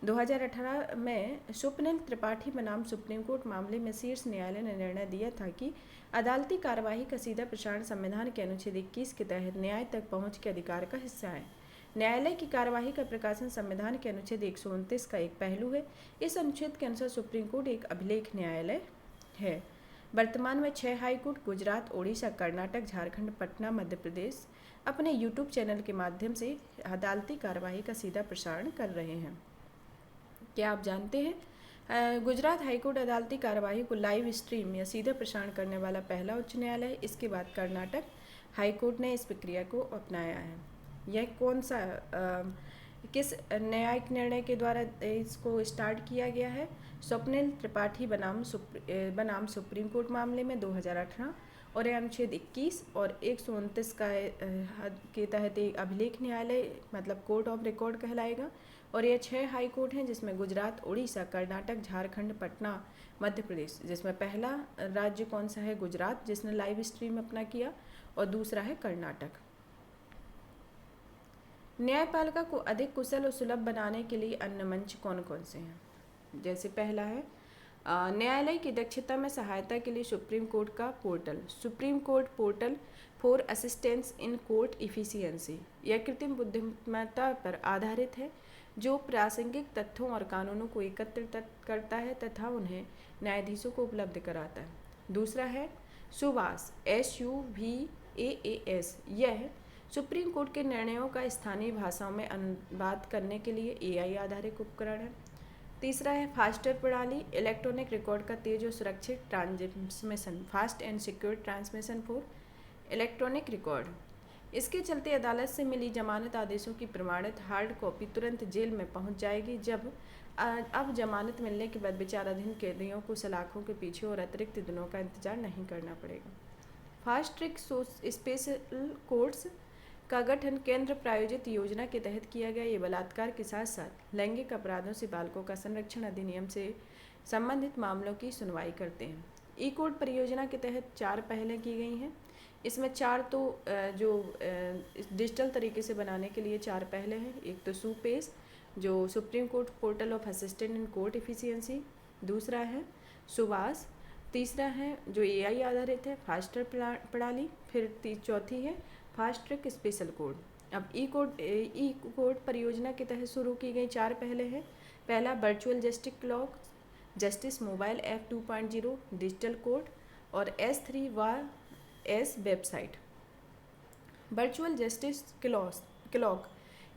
2018 में स्वप्निल त्रिपाठी बनाम सुप्रीम कोर्ट मामले में शीर्ष न्यायालय ने निर्णय दिया था कि अदालती कार्यवाही का सीधा प्रसारण संविधान के अनुच्छेद 21 के तहत न्याय तक पहुंच के अधिकार का हिस्सा है। न्यायालय की कार्यवाही का प्रकाशन संविधान के अनुच्छेद 129 का एक पहलू है। इस अनुच्छेद के अनुसार सुप्रीम कोर्ट एक अभिलेख न्यायालय है। वर्तमान में 6 हाई कोर्ट गुजरात, ओडिशा, कर्नाटक, झारखंड, पटना, मध्य प्रदेश अपने यूट्यूब चैनल के माध्यम से अदालती कार्यवाही का सीधा प्रसारण कर रहे हैं। क्या आप जानते हैं गुजरात हाईकोर्ट अदालती कार्यवाही को लाइव स्ट्रीम या सीधा प्रसारण करने वाला पहला उच्च न्यायालय है। इसके बाद कर्नाटक हाईकोर्ट ने इस प्रक्रिया को अपनाया है। यह कौन सा किस न्यायिक निर्णय के द्वारा इसको स्टार्ट किया गया है? स्वप्निल त्रिपाठी बनाम सुप्रीम कोर्ट मामले में 2018 और अनुच्छेद 21 और 129 के तहत एक अभिलेख न्यायालय मतलब कोर्ट ऑफ रिकॉर्ड कहलाएगा। और यह 6 हाई कोर्ट हैं जिसमें गुजरात, उड़ीसा, कर्नाटक, झारखंड, पटना, मध्य प्रदेश, जिसमें पहला राज्य कौन सा है? गुजरात, जिसने लाइव स्ट्रीम अपना किया, और दूसरा है कर्नाटक। न्यायपालिका को अधिक कुशल और सुलभ बनाने के लिए अन्य मंच कौन कौन से हैं? जैसे पहला है न्यायालय की दक्षता में सहायता के लिए सुप्रीम कोर्ट का portal, supreme court portal for assistance in court efficiency. यह कृत्रिम बुद्धिमत्ता पर आधारित है जो प्रासंगिक तथ्यों और कानूनों को एकत्रित करता है तथा उन्हें न्यायाधीशों को उपलब्ध कराता है। दूसरा है सुवास, SUVAAS। यह सुप्रीम कोर्ट के निर्णयों का स्थानीय भाषाओं में अनुवाद करने के लिए AI आधारित उपकरण है। तीसरा है फास्टर प्रणाली, इलेक्ट्रॉनिक रिकॉर्ड का तेज और सुरक्षित transmission, fast and secure transmission for electronic record. इसके चलते अदालत से मिली जमानत आदेशों की प्रमाणित हार्ड कॉपी तुरंत जेल में पहुंच जाएगी। अब जमानत मिलने के बाद विचाराधीन कैदियों को सलाखों के पीछे और अतिरिक्त दिनों का इंतजार नहीं करना पड़ेगा। फास्ट ट्रैक स्पेशल कोर्ट्स का गठन केंद्र प्रायोजित योजना के तहत किया गया। ये बलात्कार के साथ साथ लैंगिक अपराधों से बालकों का संरक्षण अधिनियम से संबंधित मामलों की सुनवाई करते हैं। ई कोर्ट परियोजना के तहत 4 पहलें की गई हैं। इसमें 4 तो जो डिजिटल तरीके से बनाने के लिए 4 पहले हैं। एक तो सुपेस जो supreme court portal of assistant in court efficiency, दूसरा है सुवास, तीसरा है जो AI आधारित है फास्टर प्रणाली, फिर चौथी है फास्ट ट्रैक स्पेशल कोर्ट। अब ई कोर्ट परियोजना के तहत शुरू की गई 4 पहले हैं। पहला virtual justice mobile app 2.0 digital court और S3 व S website. Virtual justice clock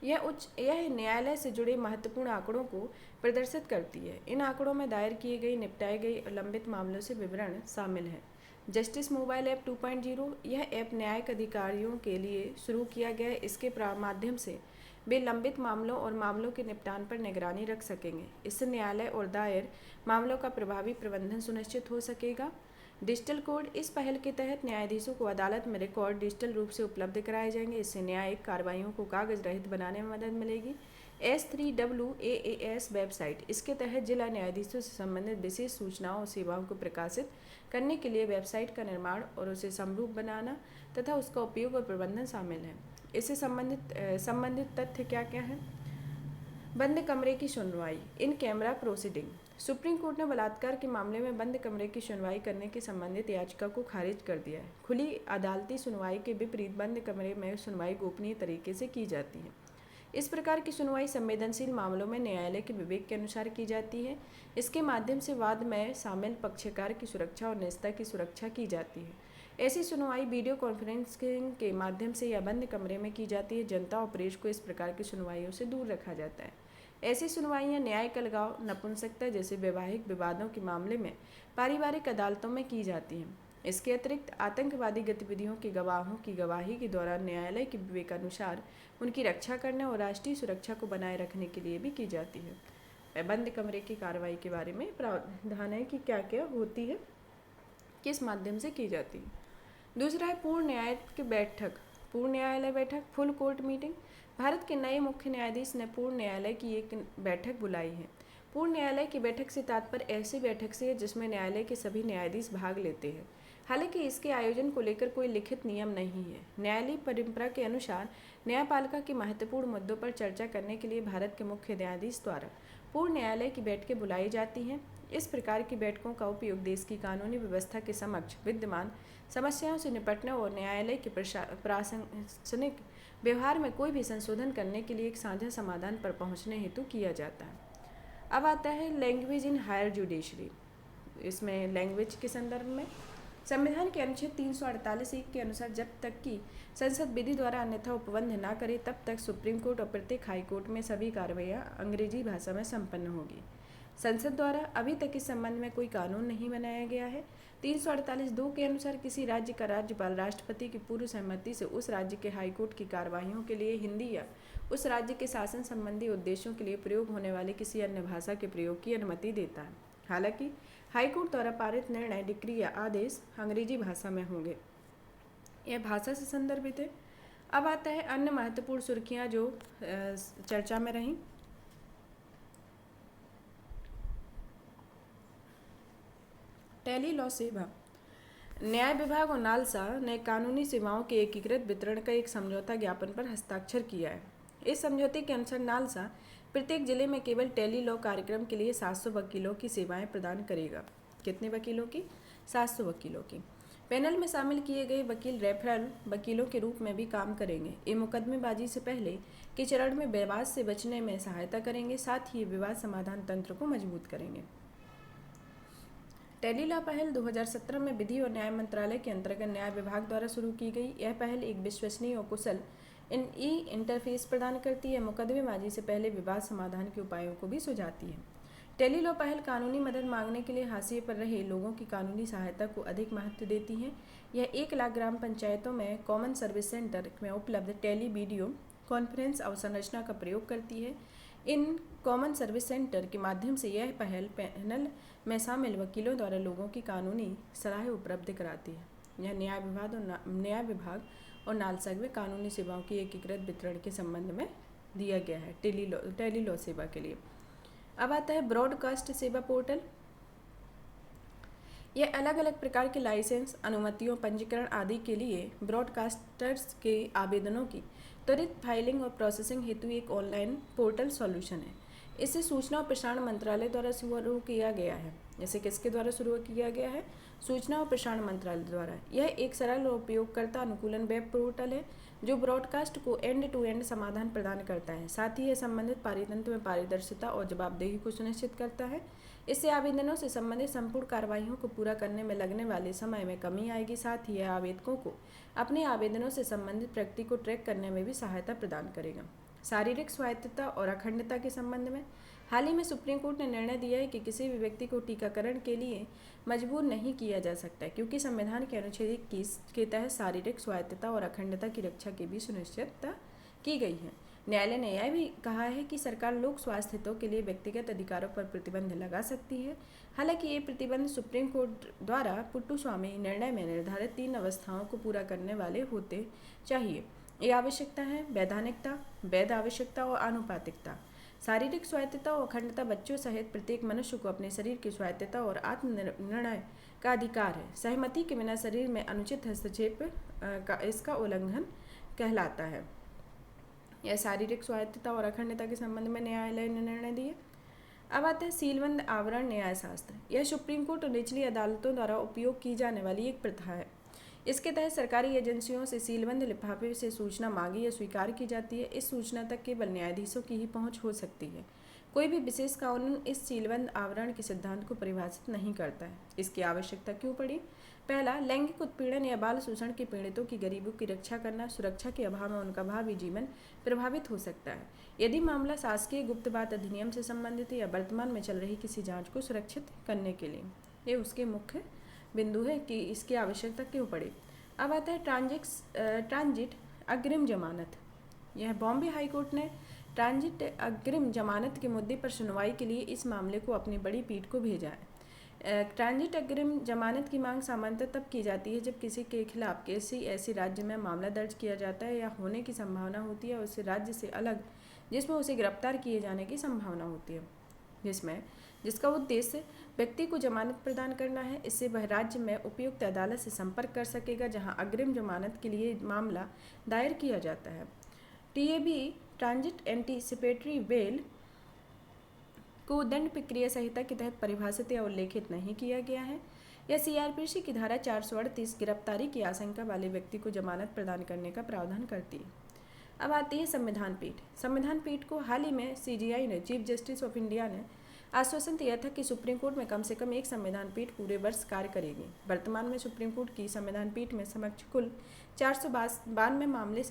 यह न्यायालय से जुड़े महत्वपूर्ण आंकड़ों को प्रदर्शित करती है। इन आंकड़ों में दायर किए गए, निपटाए गए और लंबित मामलों से विवरण शामिल है। जस्टिस मोबाइल ऐप 2.0 यह ऐप न्यायिक अधिकारियों के लिए शुरू किया गया है। इसके माध्यम से वे लंबित मामलों और मामलों के निपटान पर निगरानी रख सकेंगे। इससे न्यायालय और दायर मामलों का प्रभावी प्रबंधन सुनिश्चित हो सकेगा। डिजिटल कोड इस पहल के तहत न्यायाधीशों को अदालत में रिकॉर्ड डिजिटल रूप से उपलब्ध कराए जाएंगे। इससे न्यायिक कार्रवाइयों को कागज रहित बनाने में मदद मिलेगी। S3WAAS वेबसाइट इसके तहत जिला न्यायाधीशों से संबंधित विशेष सूचनाओं और सेवाओं को प्रकाशित करने के लिए वेबसाइट का निर्माण और उसे समरूप बनाना तथा उसका उपयोग और प्रबंधन शामिल है। इससे संबंधित तथ्य क्या क्या है? बंद कमरे की सुनवाई, in camera proceeding. Supreme court ने बलात्कार के मामले में बंद कमरे की सुनवाई करने की संबंधित याचिका को खारिज कर दिया है। खुली अदालती सुनवाई के विपरीत बंद कमरे में सुनवाई गोपनीय तरीके से की जाती है। इस प्रकार की सुनवाई संवेदनशील मामलों में न्यायालय के विवेक के अनुसार की जाती है। इसके माध्यम से वाद में शामिल पक्षकार की सुरक्षा और निजता की सुरक्षा की जाती है। ऐसी सुनवाई वीडियो कॉन्फ्रेंसिंग के माध्यम से या बंद कमरे में की जाती है। जनता और प्रेस को इस प्रकार की सुनवाइयों से दूर रखा जाता है। ऐसी सुनवाइयाँ न्यायिक अलगाव, नपुंसकता जैसे वैवाहिक विवादों के मामले में पारिवारिक अदालतों में की जाती हैं। इसके अतिरिक्त आतंकवादी गतिविधियों के गवाहों की गवाही के दौरान न्यायालय के विवेकानुसार उनकी रक्षा करने और राष्ट्रीय सुरक्षा को बनाए रखने के लिए भी की जाती है। बंद कमरे की कार्रवाई के बारे में प्रावधान है कि क्या क्या होती है, किस माध्यम से की जाती है। दूसरा है पूर्ण न्यायालय बैठक, फुल कोर्ट मीटिंग। भारत के नए मुख्य न्यायाधीश ने पूर्ण न्यायालय की एक बैठक बुलाई है। पूर्ण न्यायालय की बैठक से तात्पर्य ऐसी बैठक से है जिसमें न्यायालय के सभी न्यायाधीश भाग लेते हैं। हालांकि इसके आयोजन को लेकर कोई लिखित नियम नहीं है। न्यायालयीय परंपरा के अनुसार न्यायपालिका के महत्वपूर्ण मुद्दों पर चर्चा करने के लिए भारत के मुख्य न्यायाधीश द्वारा पूर्ण न्यायालय की बैठकें बुलाई जाती हैं। इस प्रकार की बैठकों का उपयोग देश की कानूनी व्यवस्था के समक्ष विद्यमान समस्याओं से निपटने और न्यायालय के प्रशासनिक व्यवहार में कोई भी संशोधन करने के लिए एक साझा समाधान पर पहुंचने हेतु किया जाता है। अब आता है लैंग्वेज इन हायर जुडिशरी। इसमें लैंग्वेज के संदर्भ में संविधान के अनुच्छेद 348(1) के अनुसार जब तक कि संसद विधि द्वारा अन्यथा उपबंध न करे तब तक सुप्रीम कोर्ट और प्रत्येक हाई कोर्ट में सभी कार्रवाइयाँ अंग्रेजी भाषा में संपन्न होगी। संसद द्वारा अभी तक इस संबंध में कोई कानून नहीं बनाया गया है। 348(2) के अनुसार किसी राज्य का राज्यपाल राष्ट्रपति की पूर्व सहमति से उस राज्य के हाईकोर्ट की कार्रवाइयों के लिए हिंदी या उस राज्य के शासन संबंधी उद्देश्यों के लिए प्रयोग होने वाली किसी अन्य भाषा के प्रयोग की अनुमति देता है। हालांकि हाईकोर्ट द्वारा पारित निर्णय, डिक्री या आदेश अंग्रेजी भाषा में होंगे। यह भाषा से संदर्भित है। अब आता है अन्य महत्वपूर्ण सुर्खियाँ जो चर्चा में रहीं। टेली लॉ सेवा, न्याय विभाग और नालसा ने कानूनी सेवाओं के एकीकृत वितरण का एक समझौता ज्ञापन पर हस्ताक्षर किया है। इस समझौते के अनुसार नालसा प्रत्येक जिले में केवल टेली लॉ कार्यक्रम के लिए 700 वकीलों की सेवाएं प्रदान करेगा। कितने वकीलों की? 700 वकीलों की। पैनल में शामिल किए गए वकील रेफरल वकीलों के रूप में भी काम करेंगे। ये मुकदमेबाजी से पहले के चरण में विवाद से बचने में सहायता करेंगे, साथ ही विवाद समाधान तंत्र को मजबूत करेंगे। टेली लॉ पहल 2017 में विधि और न्याय मंत्रालय के अंतर्गत न्याय विभाग द्वारा शुरू की गई। यह पहल एक विश्वसनीय और कुशल इंटरफेस प्रदान करती है, मुकदमेबाजी से पहले विवाद समाधान के उपायों को भी सुझाती है। टेली लॉ पहल कानूनी मदद मांगने के लिए हाशिए पर रहे लोगों की कानूनी सहायता को अधिक महत्व देती है। यह 1 लाख ग्राम पंचायतों में कॉमन सर्विस सेंटर में उपलब्ध टेली वीडियो कॉन्फ्रेंस अवसंरचना का प्रयोग करती है। इन कॉमन सर्विस सेंटर के माध्यम से यह पहल पैनल में शामिल वकीलों द्वारा लोगों की कानूनी सलाह उपलब्ध कराती है। यह न्याय विभाग और नालसा में कानूनी सेवाओं की एकीकृत वितरण के संबंध में दिया गया है टेली लॉ सेवा के लिए। अब आता है ब्रॉडकास्ट सेवा पोर्टल। यह अलग अलग प्रकार के लाइसेंस, अनुमतियों, पंजीकरण आदि के लिए ब्रॉडकास्टर्स के आवेदनों की त्वरित फाइलिंग और प्रोसेसिंग हेतु एक ऑनलाइन पोर्टल सॉल्यूशन है। इसे सूचना और प्रसारण मंत्रालय द्वारा शुरू किया गया है। जैसे किसके द्वारा शुरू किया गया है? सूचना और प्रसारण मंत्रालय द्वारा। यह एक सरल और उपयोगकर्ता अनुकूलन वेब पोर्टल है जो ब्रॉडकास्ट को एंड टू एंड समाधान प्रदान करता है। साथ ही यह संबंधित पारितंत्र में पारदर्शिता और जवाबदेही को सुनिश्चित करता है। इससे आवेदनों से संबंधित संपूर्ण कार्रवाइयों को पूरा करने में लगने वाले समय में कमी आएगी। साथ ही यह आवेदकों को अपने आवेदनों से संबंधित प्रगति को ट्रैक करने में भी सहायता प्रदान करेगा। शारीरिक स्वायत्तता और अखंडता के संबंध में हाल ही में सुप्रीम कोर्ट ने निर्णय दिया है कि किसी भी व्यक्ति को टीकाकरण के लिए मजबूर नहीं किया जा सकता, क्योंकि संविधान के अनुच्छेद 21 के तहत शारीरिक स्वायत्तता और अखंडता की रक्षा की भी सुनिश्चितता की गई है। न्यायालय ने यह भी कहा है कि सरकार लोक स्वास्थ्य हितों के लिए व्यक्तिगत अधिकारों पर प्रतिबंध लगा सकती है। हालांकि ये प्रतिबंध सुप्रीम कोर्ट द्वारा पुट्टुस्वामी निर्णय में निर्धारित 3 अवस्थाओं को पूरा करने वाले होते चाहिए। ये आवश्यकता है वैधानिकता, वैध आवश्यकता और आनुपातिकता। शारीरिक स्वायत्तता और अखंडता बच्चों सहित प्रत्येक मनुष्य को अपने शरीर की स्वायत्तता और आत्मनिर्णय का अधिकार है। सहमति के बिना शरीर में अनुचित हस्तक्षेप का इसका उल्लंघन कहलाता है। यह शारीरिक स्वायत्तता और अखंडता के संबंध में न्यायालय ने निर्णय दिए। अब आते हैं सीलबंद आवरण न्यायशास्त्र। यह सुप्रीम कोर्ट और निचली अदालतों द्वारा उपयोग की जाने वाली एक प्रथा है। इसके तहत सरकारी एजेंसियों से सीलबंद लिफाफे से सूचना मांगी या स्वीकार की जाती है। इस सूचना तक केवल न्यायाधीशों की ही पहुंच हो सकती है। कोई भी विशेष कानून इस सीलबंद आवरण के सिद्धांत को परिभाषित नहीं करता है। इसकी आवश्यकता क्यों पड़ी? पहला, लैंगिक उत्पीड़न या बाल शोषण के पीड़ितों की गरीबों की रक्षा करना। सुरक्षा के अभाव में उनका भावी जीवन प्रभावित हो सकता है। यदि मामला शासकीय गुप्त बात अधिनियम से संबंधित है या वर्तमान में चल रही किसी जांच को सुरक्षित करने के लिए, ये उसके मुख्य बिंदु है कि इसकी आवश्यकता क्यों पड़ी। अब आता है ट्रांजिट अग्रिम जमानत। यह बॉम्बे हाईकोर्ट ने ट्रांजिट अग्रिम जमानत के मुद्दे पर सुनवाई के लिए इस मामले को अपनी बड़ी पीठ को भेजा है। ट्रांजिट अग्रिम जमानत की मांग सामान्यतः तब की जाती है जब किसी के खिलाफ किसी ऐसे राज्य में मामला दर्ज किया जाता है या होने की संभावना होती है, उस राज्य से अलग जिसमें उसे गिरफ्तार किए जाने की संभावना होती है, जिसका उद्देश्य व्यक्ति को जमानत प्रदान करना है। इससे वह राज्य में उपयुक्त अदालत से संपर्क कर सकेगा जहां अग्रिम जमानत के लिए मामला दायर किया जाता है। TAB ट्रांजिट एंटीसिपेटरी बेल को दंड प्रक्रिया संहिता के तहत परिभाषित या उल्लेखित नहीं किया गया है। यह CRPC की धारा 438 गिरफ्तारी की आशंका वाले व्यक्ति को जमानत प्रदान करने का प्रावधान करती है। अब आती है संविधान पीठ। संविधान पीठ को हाल ही में CGI ने, चीफ जस्टिस ऑफ इंडिया ने आश्वासन दिया था कि सुप्रीम कोर्ट में कम से कम एक संविधान पीठ पूरे वर्ष कार्य करेगी। वर्तमान में सुप्रीम कोर्ट की संविधान पीठ में समक्ष कुल 492 मामले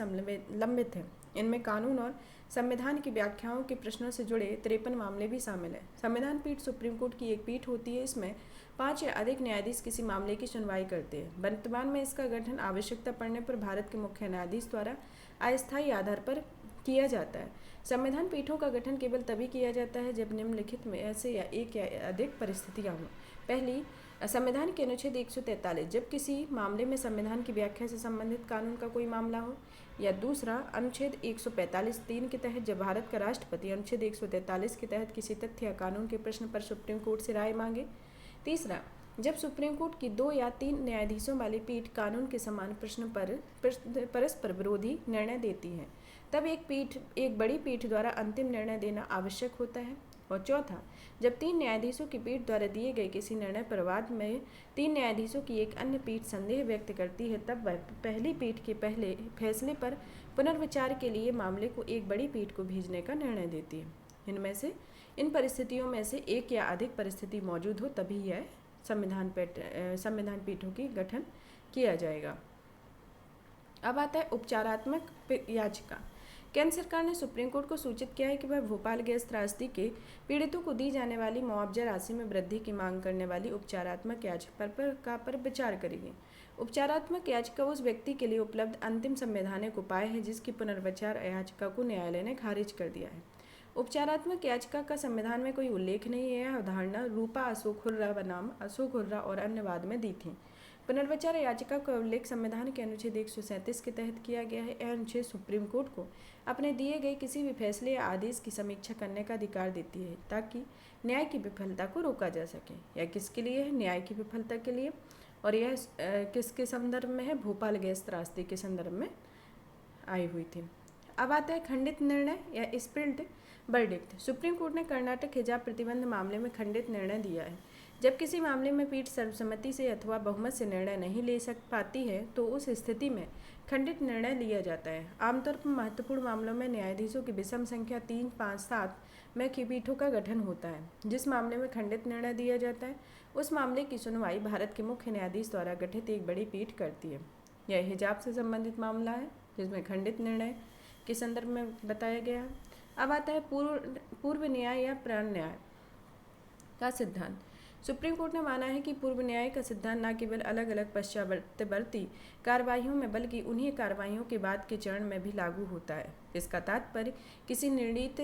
लंबित हैं। इनमें कानून और संविधान की व्याख्याओं के प्रश्नों से जुड़े 53 मामले भी शामिल हैं। संविधान पीठ सुप्रीम कोर्ट की एक पीठ होती है। इसमें 5 या अधिक न्यायाधीश किसी मामले की सुनवाई करते हैं। वर्तमान में इसका गठन आवश्यकता पड़ने पर भारत के मुख्य न्यायाधीश द्वारा अस्थायी आधार पर किया जाता है। संविधान पीठों का गठन केवल तभी किया जाता है जब निम्नलिखित में ऐसे या एक या अधिक परिस्थितियां हों। पहली, संविधान के अनुच्छेद 143, जब किसी मामले में संविधान की व्याख्या से संबंधित कानून का कोई मामला हो। या दूसरा, अनुच्छेद 145(3) के तहत जब भारत का राष्ट्रपति अनुच्छेद 143 के तहत किसी तथ्य या कानून के प्रश्न पर सुप्रीम कोर्ट से राय मांगे। तीसरा, जब सुप्रीम कोर्ट की 2 या 3 न्यायाधीशों वाली पीठ कानून के समान प्रश्न पर परस्पर विरोधी निर्णय देती है, तब एक बड़ी पीठ द्वारा अंतिम निर्णय देना आवश्यक होता है। और चौथा, जब 3 न्यायाधीशों की पीठ द्वारा दिए गए किसी निर्णय पर बाद में 3 न्यायाधीशों की एक अन्य पीठ संदेह व्यक्त करती है, तब वह पहली पीठ के पहले फैसले पर पुनर्विचार के लिए मामले को एक बड़ी पीठ को भेजने का निर्णय देती है। इन परिस्थितियों में से एक या अधिक परिस्थिति मौजूद हो तभी यह संविधान पीठों की गठन किया जाएगा। अब आता है उपचारात्मक याचिका। केंद्र सरकार ने सुप्रीम कोर्ट को सूचित किया है कि वह भोपाल गैस त्रासदी के पीड़ितों को दी जाने वाली मुआवजा राशि में वृद्धि की मांग करने वाली उपचारात्मक याचिका पर विचार करेगी। उपचारात्मक याचिका उस व्यक्ति के लिए उपलब्ध अंतिम संवैधानिक उपाय है जिसकी पुनर्विचार याचिका को न्यायालय ने खारिज कर दिया है। उपचारात्मक याचिका का संविधान में कोई उल्लेख नहीं है। यह अवधारणा रूपा अशोक हुर्रा बनाम अशोक हुर्रा और अन्य वाद में दी थी। पुनर्विचार याचिका का उल्लेख संविधान के अनुच्छेद 137 के तहत किया गया है। यह अनुच्छेद सुप्रीम कोर्ट को अपने दिए गए किसी भी फैसले या आदेश की समीक्षा करने का अधिकार देती है ताकि न्याय की विफलता को रोका जा सके। यह किसके लिए है? न्याय की विफलता के लिए। और यह किसके संदर्भ में है? भोपाल गैस त्रासदी के संदर्भ में आई हुई थी। अब आता है खंडित निर्णय या स्पिल्ड वर्डिक्ट। सुप्रीम कोर्ट ने कर्नाटक हिजाब प्रतिबंध मामले में खंडित निर्णय दिया है। जब किसी मामले में पीठ सर्वसम्मति से अथवा बहुमत से निर्णय नहीं ले पाती है तो उस स्थिति में खंडित निर्णय लिया जाता है। आमतौर पर महत्वपूर्ण मामलों में न्यायाधीशों की विषम संख्या 3, 5, 7 में पीठों का गठन होता है। जिस मामले में खंडित निर्णय दिया जाता है उस मामले की सुनवाई भारत के मुख्य न्यायाधीश द्वारा गठित एक बड़ी पीठ करती है। यह हिजाब से संबंधित मामला है जिसमें खंडित निर्णय के संदर्भ में बताया गया है। अब आता है पूर्व न्याय या प्राण न्याय का सिद्धांत। सुप्रीम कोर्ट ने माना है कि पूर्व न्याय का सिद्धांत न केवल अलग अलग पश्चावर्ती कार्रवाइयों में बल्कि उन्हीं कार्रवाइयों के बाद के चरण में भी लागू होता है। इसका तात्पर्य किसी निर्णीत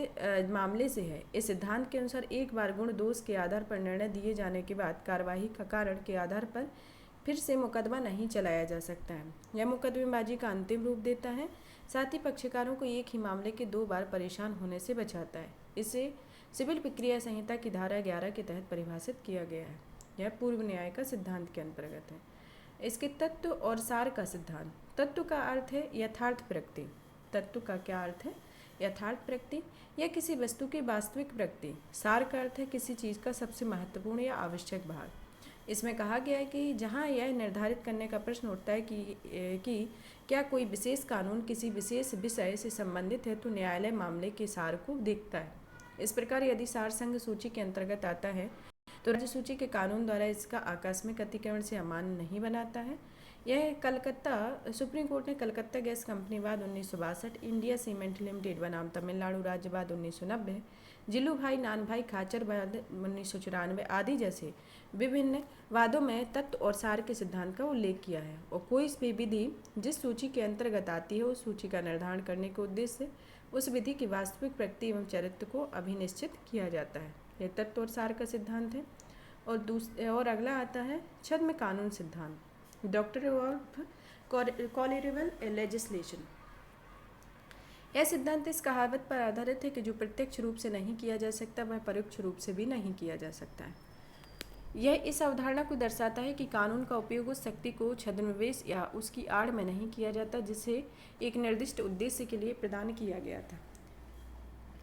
मामले से है। इस सिद्धांत के अनुसार एक बार गुण दोष के आधार पर निर्णय दिए जाने के बाद कार्यवाही का कारण के आधार पर फिर से मुकदमा नहीं चलाया जा सकता है। यह मुकदमेबाजी का अंतिम रूप देता है, साथ ही पक्षकारों को एक ही मामले के 2 बार परेशान होने से बचाता है। इसे सिविल प्रक्रिया संहिता की धारा 11 के तहत परिभाषित किया गया है। यह पूर्व न्याय का सिद्धांत के अंतर्गत है। इसके तत्व और सार का सिद्धांत। तत्व का अर्थ है यथार्थ प्रकृति। तत्व का क्या अर्थ है? यथार्थ प्रकृति या किसी वस्तु की वास्तविक प्रकृति। सार का अर्थ है किसी चीज़ का सबसे महत्वपूर्ण या आवश्यक भाग। इसमें कहा गया है कि जहाँ यह निर्धारित करने का प्रश्न उठता है कि क्या कोई विशेष कानून किसी विशेष विषय से संबंधित है तो न्यायालय मामले के सार को देखता है। इस प्रकार यदि सार संघ सूची के अंतर्गत आता है तो राज्य सूची के कानून द्वारा इसका आकस्मिक अतिक्रमण से अमान्य नहीं बनाता है। यह सुप्रीम कोर्ट ने कलकत्ता गैस कंपनी वाद 1962, इंडिया सीमेंट लिमिटेड बनाम तमिलनाडु राज्य वाद 1990, जिल्लू भाई नान भाई खाचर वाद 1994 आदि जैसे विभिन्न वादों में तत्व और सार के सिद्धांत का उल्लेख किया है। और कोई भी विधि जिस सूची के अंतर्गत आती है उस सूची का निर्धारण करने के उद्देश्य से उस विधि की वास्तविक प्रकृति एवं चरित्र को अभिनिश्चित किया जाता है। यह तत्व और सार का सिद्धांत है। और अगला आता है छद्म कानून सिद्धांत, डॉक्टर ऑफ कॉलरेबल लेजिस्लेशन। यह सिद्धांत इस कहावत पर आधारित है कि जो प्रत्यक्ष रूप से नहीं किया जा सकता वह परोक्ष रूप से भी नहीं किया जा सकता है। यह इस अवधारणा को दर्शाता है कि कानून का उपयोग उस शक्ति को छद्मवेश या उसकी आड़ में नहीं किया जाता जिसे एक निर्दिष्ट उद्देश्य के लिए प्रदान किया गया था।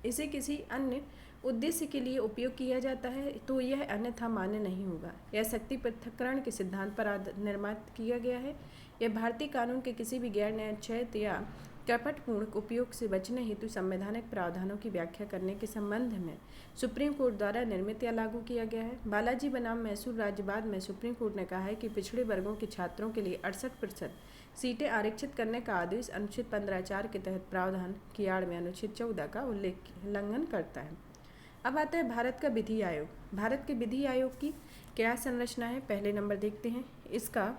इसे किसी अन्य उद्देश्य के लिए उपयोग किया जाता है तो यह अन्यथा मान्य नहीं होगा। यह शक्ति पृथक्करण के सिद्धांत पर निर्मित किया गया है। यह भारतीय कानून के किसी भी गैर न्यायच्छित या कपटपूर्ण उपयोग से बचने हेतु संवैधानिक प्रावधानों की व्याख्या करने के संबंध में सुप्रीम कोर्ट द्वारा निर्मित या लागू किया गया है। बालाजी बनाम मैसूर राज्यवाद में सुप्रीम कोर्ट ने कहा है कि पिछड़े वर्गों के छात्रों के लिए 68% सीटें आरक्षित करने का आदेश अनुच्छेद 15(4) के तहत प्रावधान की आड़ में अनुच्छेद 14 का उल्लंघन करता है। अब आता है भारत का विधि आयोग। भारत के विधि आयोग की क्या संरचना है? पहले नंबर देखते हैं इसका।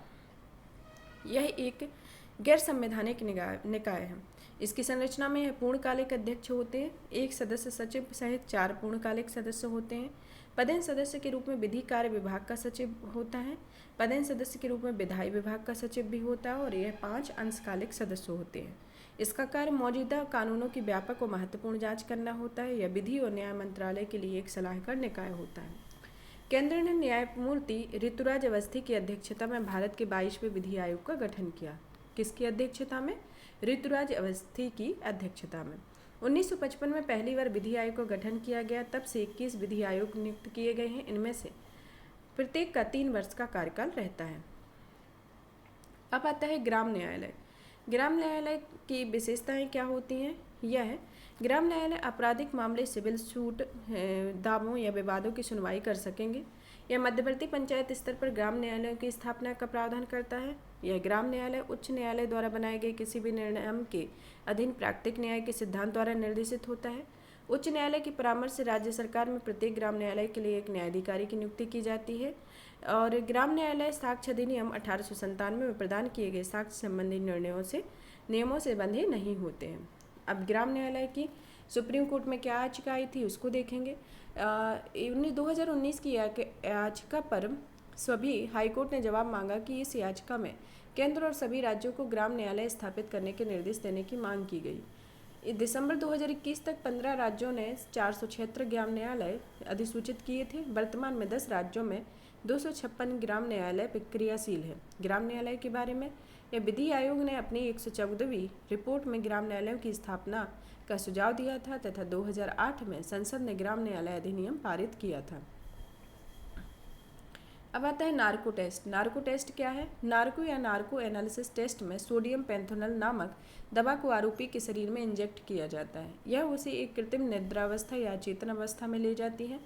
यह एक गैर संवैधानिक निकाय है। इसकी संरचना में पूर्णकालिक अध्यक्ष होते हैं, एक सदस्य सचिव सहित 4 पूर्णकालिक सदस्य होते हैं। पदेन सदस्य के रूप में विधि कार्य विभाग का सचिव होता है। पदेन सदस्य के रूप में विधायी विभाग का सचिव भी होता है और यह 5 अंशकालिक सदस्य होते हैं। इसका कार्य मौजूदा कानूनों की व्यापक और महत्वपूर्ण जांच करना होता है। यह विधि और न्याय मंत्रालय के लिए एक सलाहकार निकाय होता है। केंद्र ने न्यायमूर्ति ऋतुराज अवस्थी की अध्यक्षता में भारत के 22वें विधि आयोग का गठन किया। किसकी अध्यक्षता में? ऋतुराज अवस्थी की अध्यक्षता में। 1955 में पहली बार विधि आयोग का गठन किया गया। तब से 21 विधि आयोग नियुक्त किए गए हैं। इनमें से प्रत्येक का 3 वर्ष का कार्यकाल रहता है। अब आता है ग्राम न्यायालय। ग्राम न्यायालय की विशेषताएं क्या होती हैं? यह ग्राम न्यायालय आपराधिक मामले, सिविल सूट, दावों या विवादों की सुनवाई कर सकेंगे। यह मध्यवर्ती पंचायत स्तर पर ग्राम न्यायालयों की स्थापना का प्रावधान करता है। यह ग्राम न्यायालय उच्च न्यायालय द्वारा बनाए गए किसी भी निर्णय के अधीन प्राकृतिक न्याय के सिद्धांत द्वारा निर्देशित होता है। उच्च न्यायालय के परामर्श से राज्य सरकार में प्रत्येक ग्राम न्यायालय के लिए एक न्यायाधिकारी की नियुक्ति की जाती है। और ग्राम न्यायालय साक्ष्य अधिनियम 1897 में प्रदान किए गए साक्ष्य संबंधी नियमों से बंधे नहीं होते हैं। अब ग्राम न्यायालय की सुप्रीम कोर्ट में क्या याचिका आई थी उसको देखेंगे। 2019 की याचिका पर सभी हाईकोर्ट ने जवाब मांगा कि इस याचिका में केंद्र और सभी राज्यों को ग्राम न्यायालय स्थापित करने के निर्देश देने की मांग की गई। दिसंबर 2021 तक 15 राज्यों ने 476 ग्राम न्यायालय अधिसूचित किए थे। वर्तमान में 10 राज्यों में 256 ग्राम न्यायालय क्रियाशील है। ग्राम न्यायालय के बारे में विधि आयोग ने अपनी 114वीं रिपोर्ट में ग्राम न्यायालयों की स्थापना का सुझाव दिया था तथा 2008 में संसद ने ग्राम न्यायालय अधिनियम पारित किया था। अब आता है नार्को टेस्ट। नार्को टेस्ट क्या है? नार्को या नार्को एनालिसिस टेस्ट में सोडियम पेंथोनल नामक दवा को आरोपी के शरीर में इंजेक्ट किया जाता है। यह उसे एक कृत्रिम निद्रावस्था या चेतन अवस्था में ले जाती है।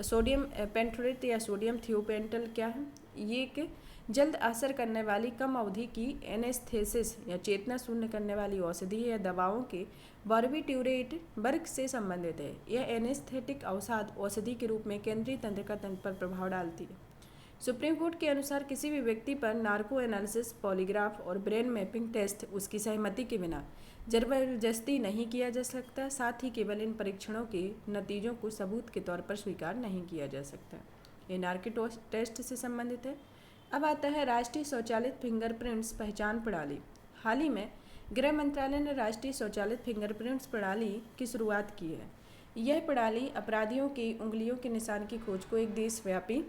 सोडियम पेंटोरेट या सोडियम थियोपेंटल क्या है? ये एक जल्द असर करने वाली कम अवधि की एनेस्थेसिस या चेतना शून्य करने वाली औषधि या दवाओं के बार्बिट्यूरेट वर्ग से संबंधित है। यह एनेस्थेटिक अवसाद औषधि के रूप में केंद्रीय तंत्रिका तंत्र पर प्रभाव डालती है। सुप्रीम कोर्ट के अनुसार किसी भी व्यक्ति पर नार्को एनालिसिस, पॉलीग्राफ और ब्रेन मैपिंग टेस्ट उसकी सहमति के बिना जबरदस्ती नहीं किया जा सकता। साथ ही केवल इन परीक्षणों के नतीजों को सबूत के तौर पर स्वीकार नहीं किया जा सकता। ये नार्को टेस्ट से संबंधित है। अब आता है राष्ट्रीय स्वचालित फिंगरप्रिंट्स पहचान प्रणाली। हाल ही में गृह मंत्रालय ने राष्ट्रीय स्वचालित फिंगरप्रिंट्स प्रणाली की शुरुआत की है। यह प्रणाली अपराधियों की उंगलियों के निशान की खोज को एक देशव्यापी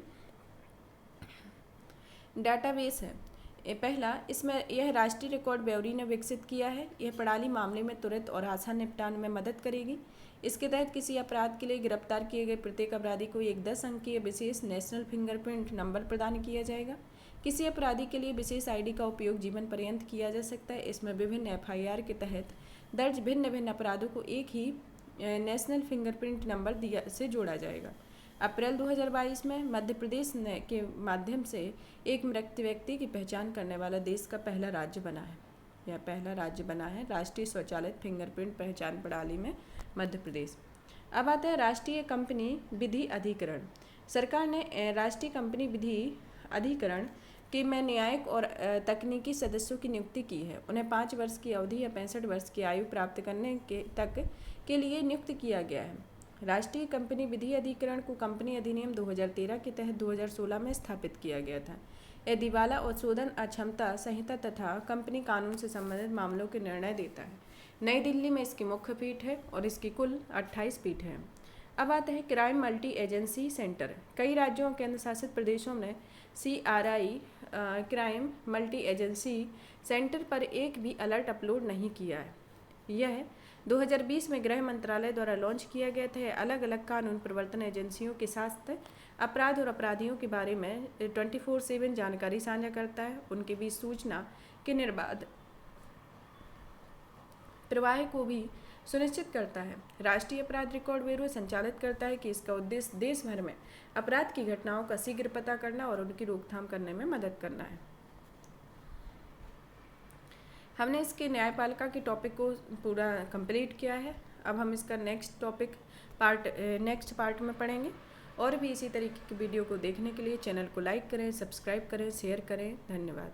डाटाबेस है। पहला, इसमें यह राष्ट्रीय रिकॉर्ड ब्यूरो ने विकसित किया है। यह प्रणाली मामले में तुरंत और आसान निपटान में मदद करेगी। इसके तहत किसी अपराध के लिए गिरफ्तार किए गए प्रत्येक अपराधी को एक 10 अंकीय विशेष नेशनल फिंगरप्रिंट नंबर प्रदान किया जाएगा। किसी अपराधी के लिए विशेष आईडी का उपयोग जीवन पर्यंत किया जा सकता है। इसमें विभिन्न एफआईआर के तहत दर्ज भिन्न भिन्न अपराधों को एक ही नेशनल फिंगरप्रिंट नंबर से जोड़ा जाएगा। अप्रैल 2022 में मध्य प्रदेश के माध्यम से एक मृत व्यक्ति की पहचान करने वाला देश का पहला राज्य बना है। यह पहला राज्य बना है राष्ट्रीय स्वचालित फिंगरप्रिंट पहचान प्रणाली में मध्य प्रदेश। अब आता है राष्ट्रीय कंपनी विधि अधिकरण। सरकार ने राष्ट्रीय कंपनी विधि अधिकरण के में न्यायिक और तकनीकी सदस्यों की नियुक्ति की है। उन्हें 5 वर्ष की अवधि या 65 वर्ष की आयु प्राप्त करने के लिए नियुक्त किया गया है। राष्ट्रीय कंपनी विधि अधिकरण को कंपनी अधिनियम 2013 के तहत 2016 में स्थापित किया गया था। यह दिवाला और शोधन अक्षमता संहिता तथा कंपनी कानून से संबंधित मामलों के निर्णय देता है। नई दिल्ली में इसकी मुख्य पीठ है और इसकी कुल 28 पीठ है। अब आता है क्राइम मल्टी एजेंसी सेंटर। कई राज्यों और केंद्र शासित प्रदेशों ने CRI crime multi agency centre पर एक भी अलर्ट अपलोड नहीं किया है। यह 2020 में गृह मंत्रालय द्वारा लॉन्च किया गया था। अलग अलग कानून प्रवर्तन एजेंसियों के साथ अपराध और अपराधियों के बारे में 24/7 जानकारी साझा करता है। उनके बीच सूचना के निर्बाध प्रवाह को भी सुनिश्चित करता है। राष्ट्रीय अपराध रिकॉर्ड ब्यूरो संचालित करता है कि इसका उद्देश्य देश भर में अपराध की घटनाओं का शीघ्र पता करना और उनकी रोकथाम करने में मदद करना है। हमने इसके न्यायपालिका के टॉपिक को पूरा कंप्लीट किया है। अब हम इसका नेक्स्ट पार्ट में पढ़ेंगे। और भी इसी तरीके की वीडियो को देखने के लिए चैनल को लाइक करें, सब्सक्राइब करें, शेयर करें। धन्यवाद।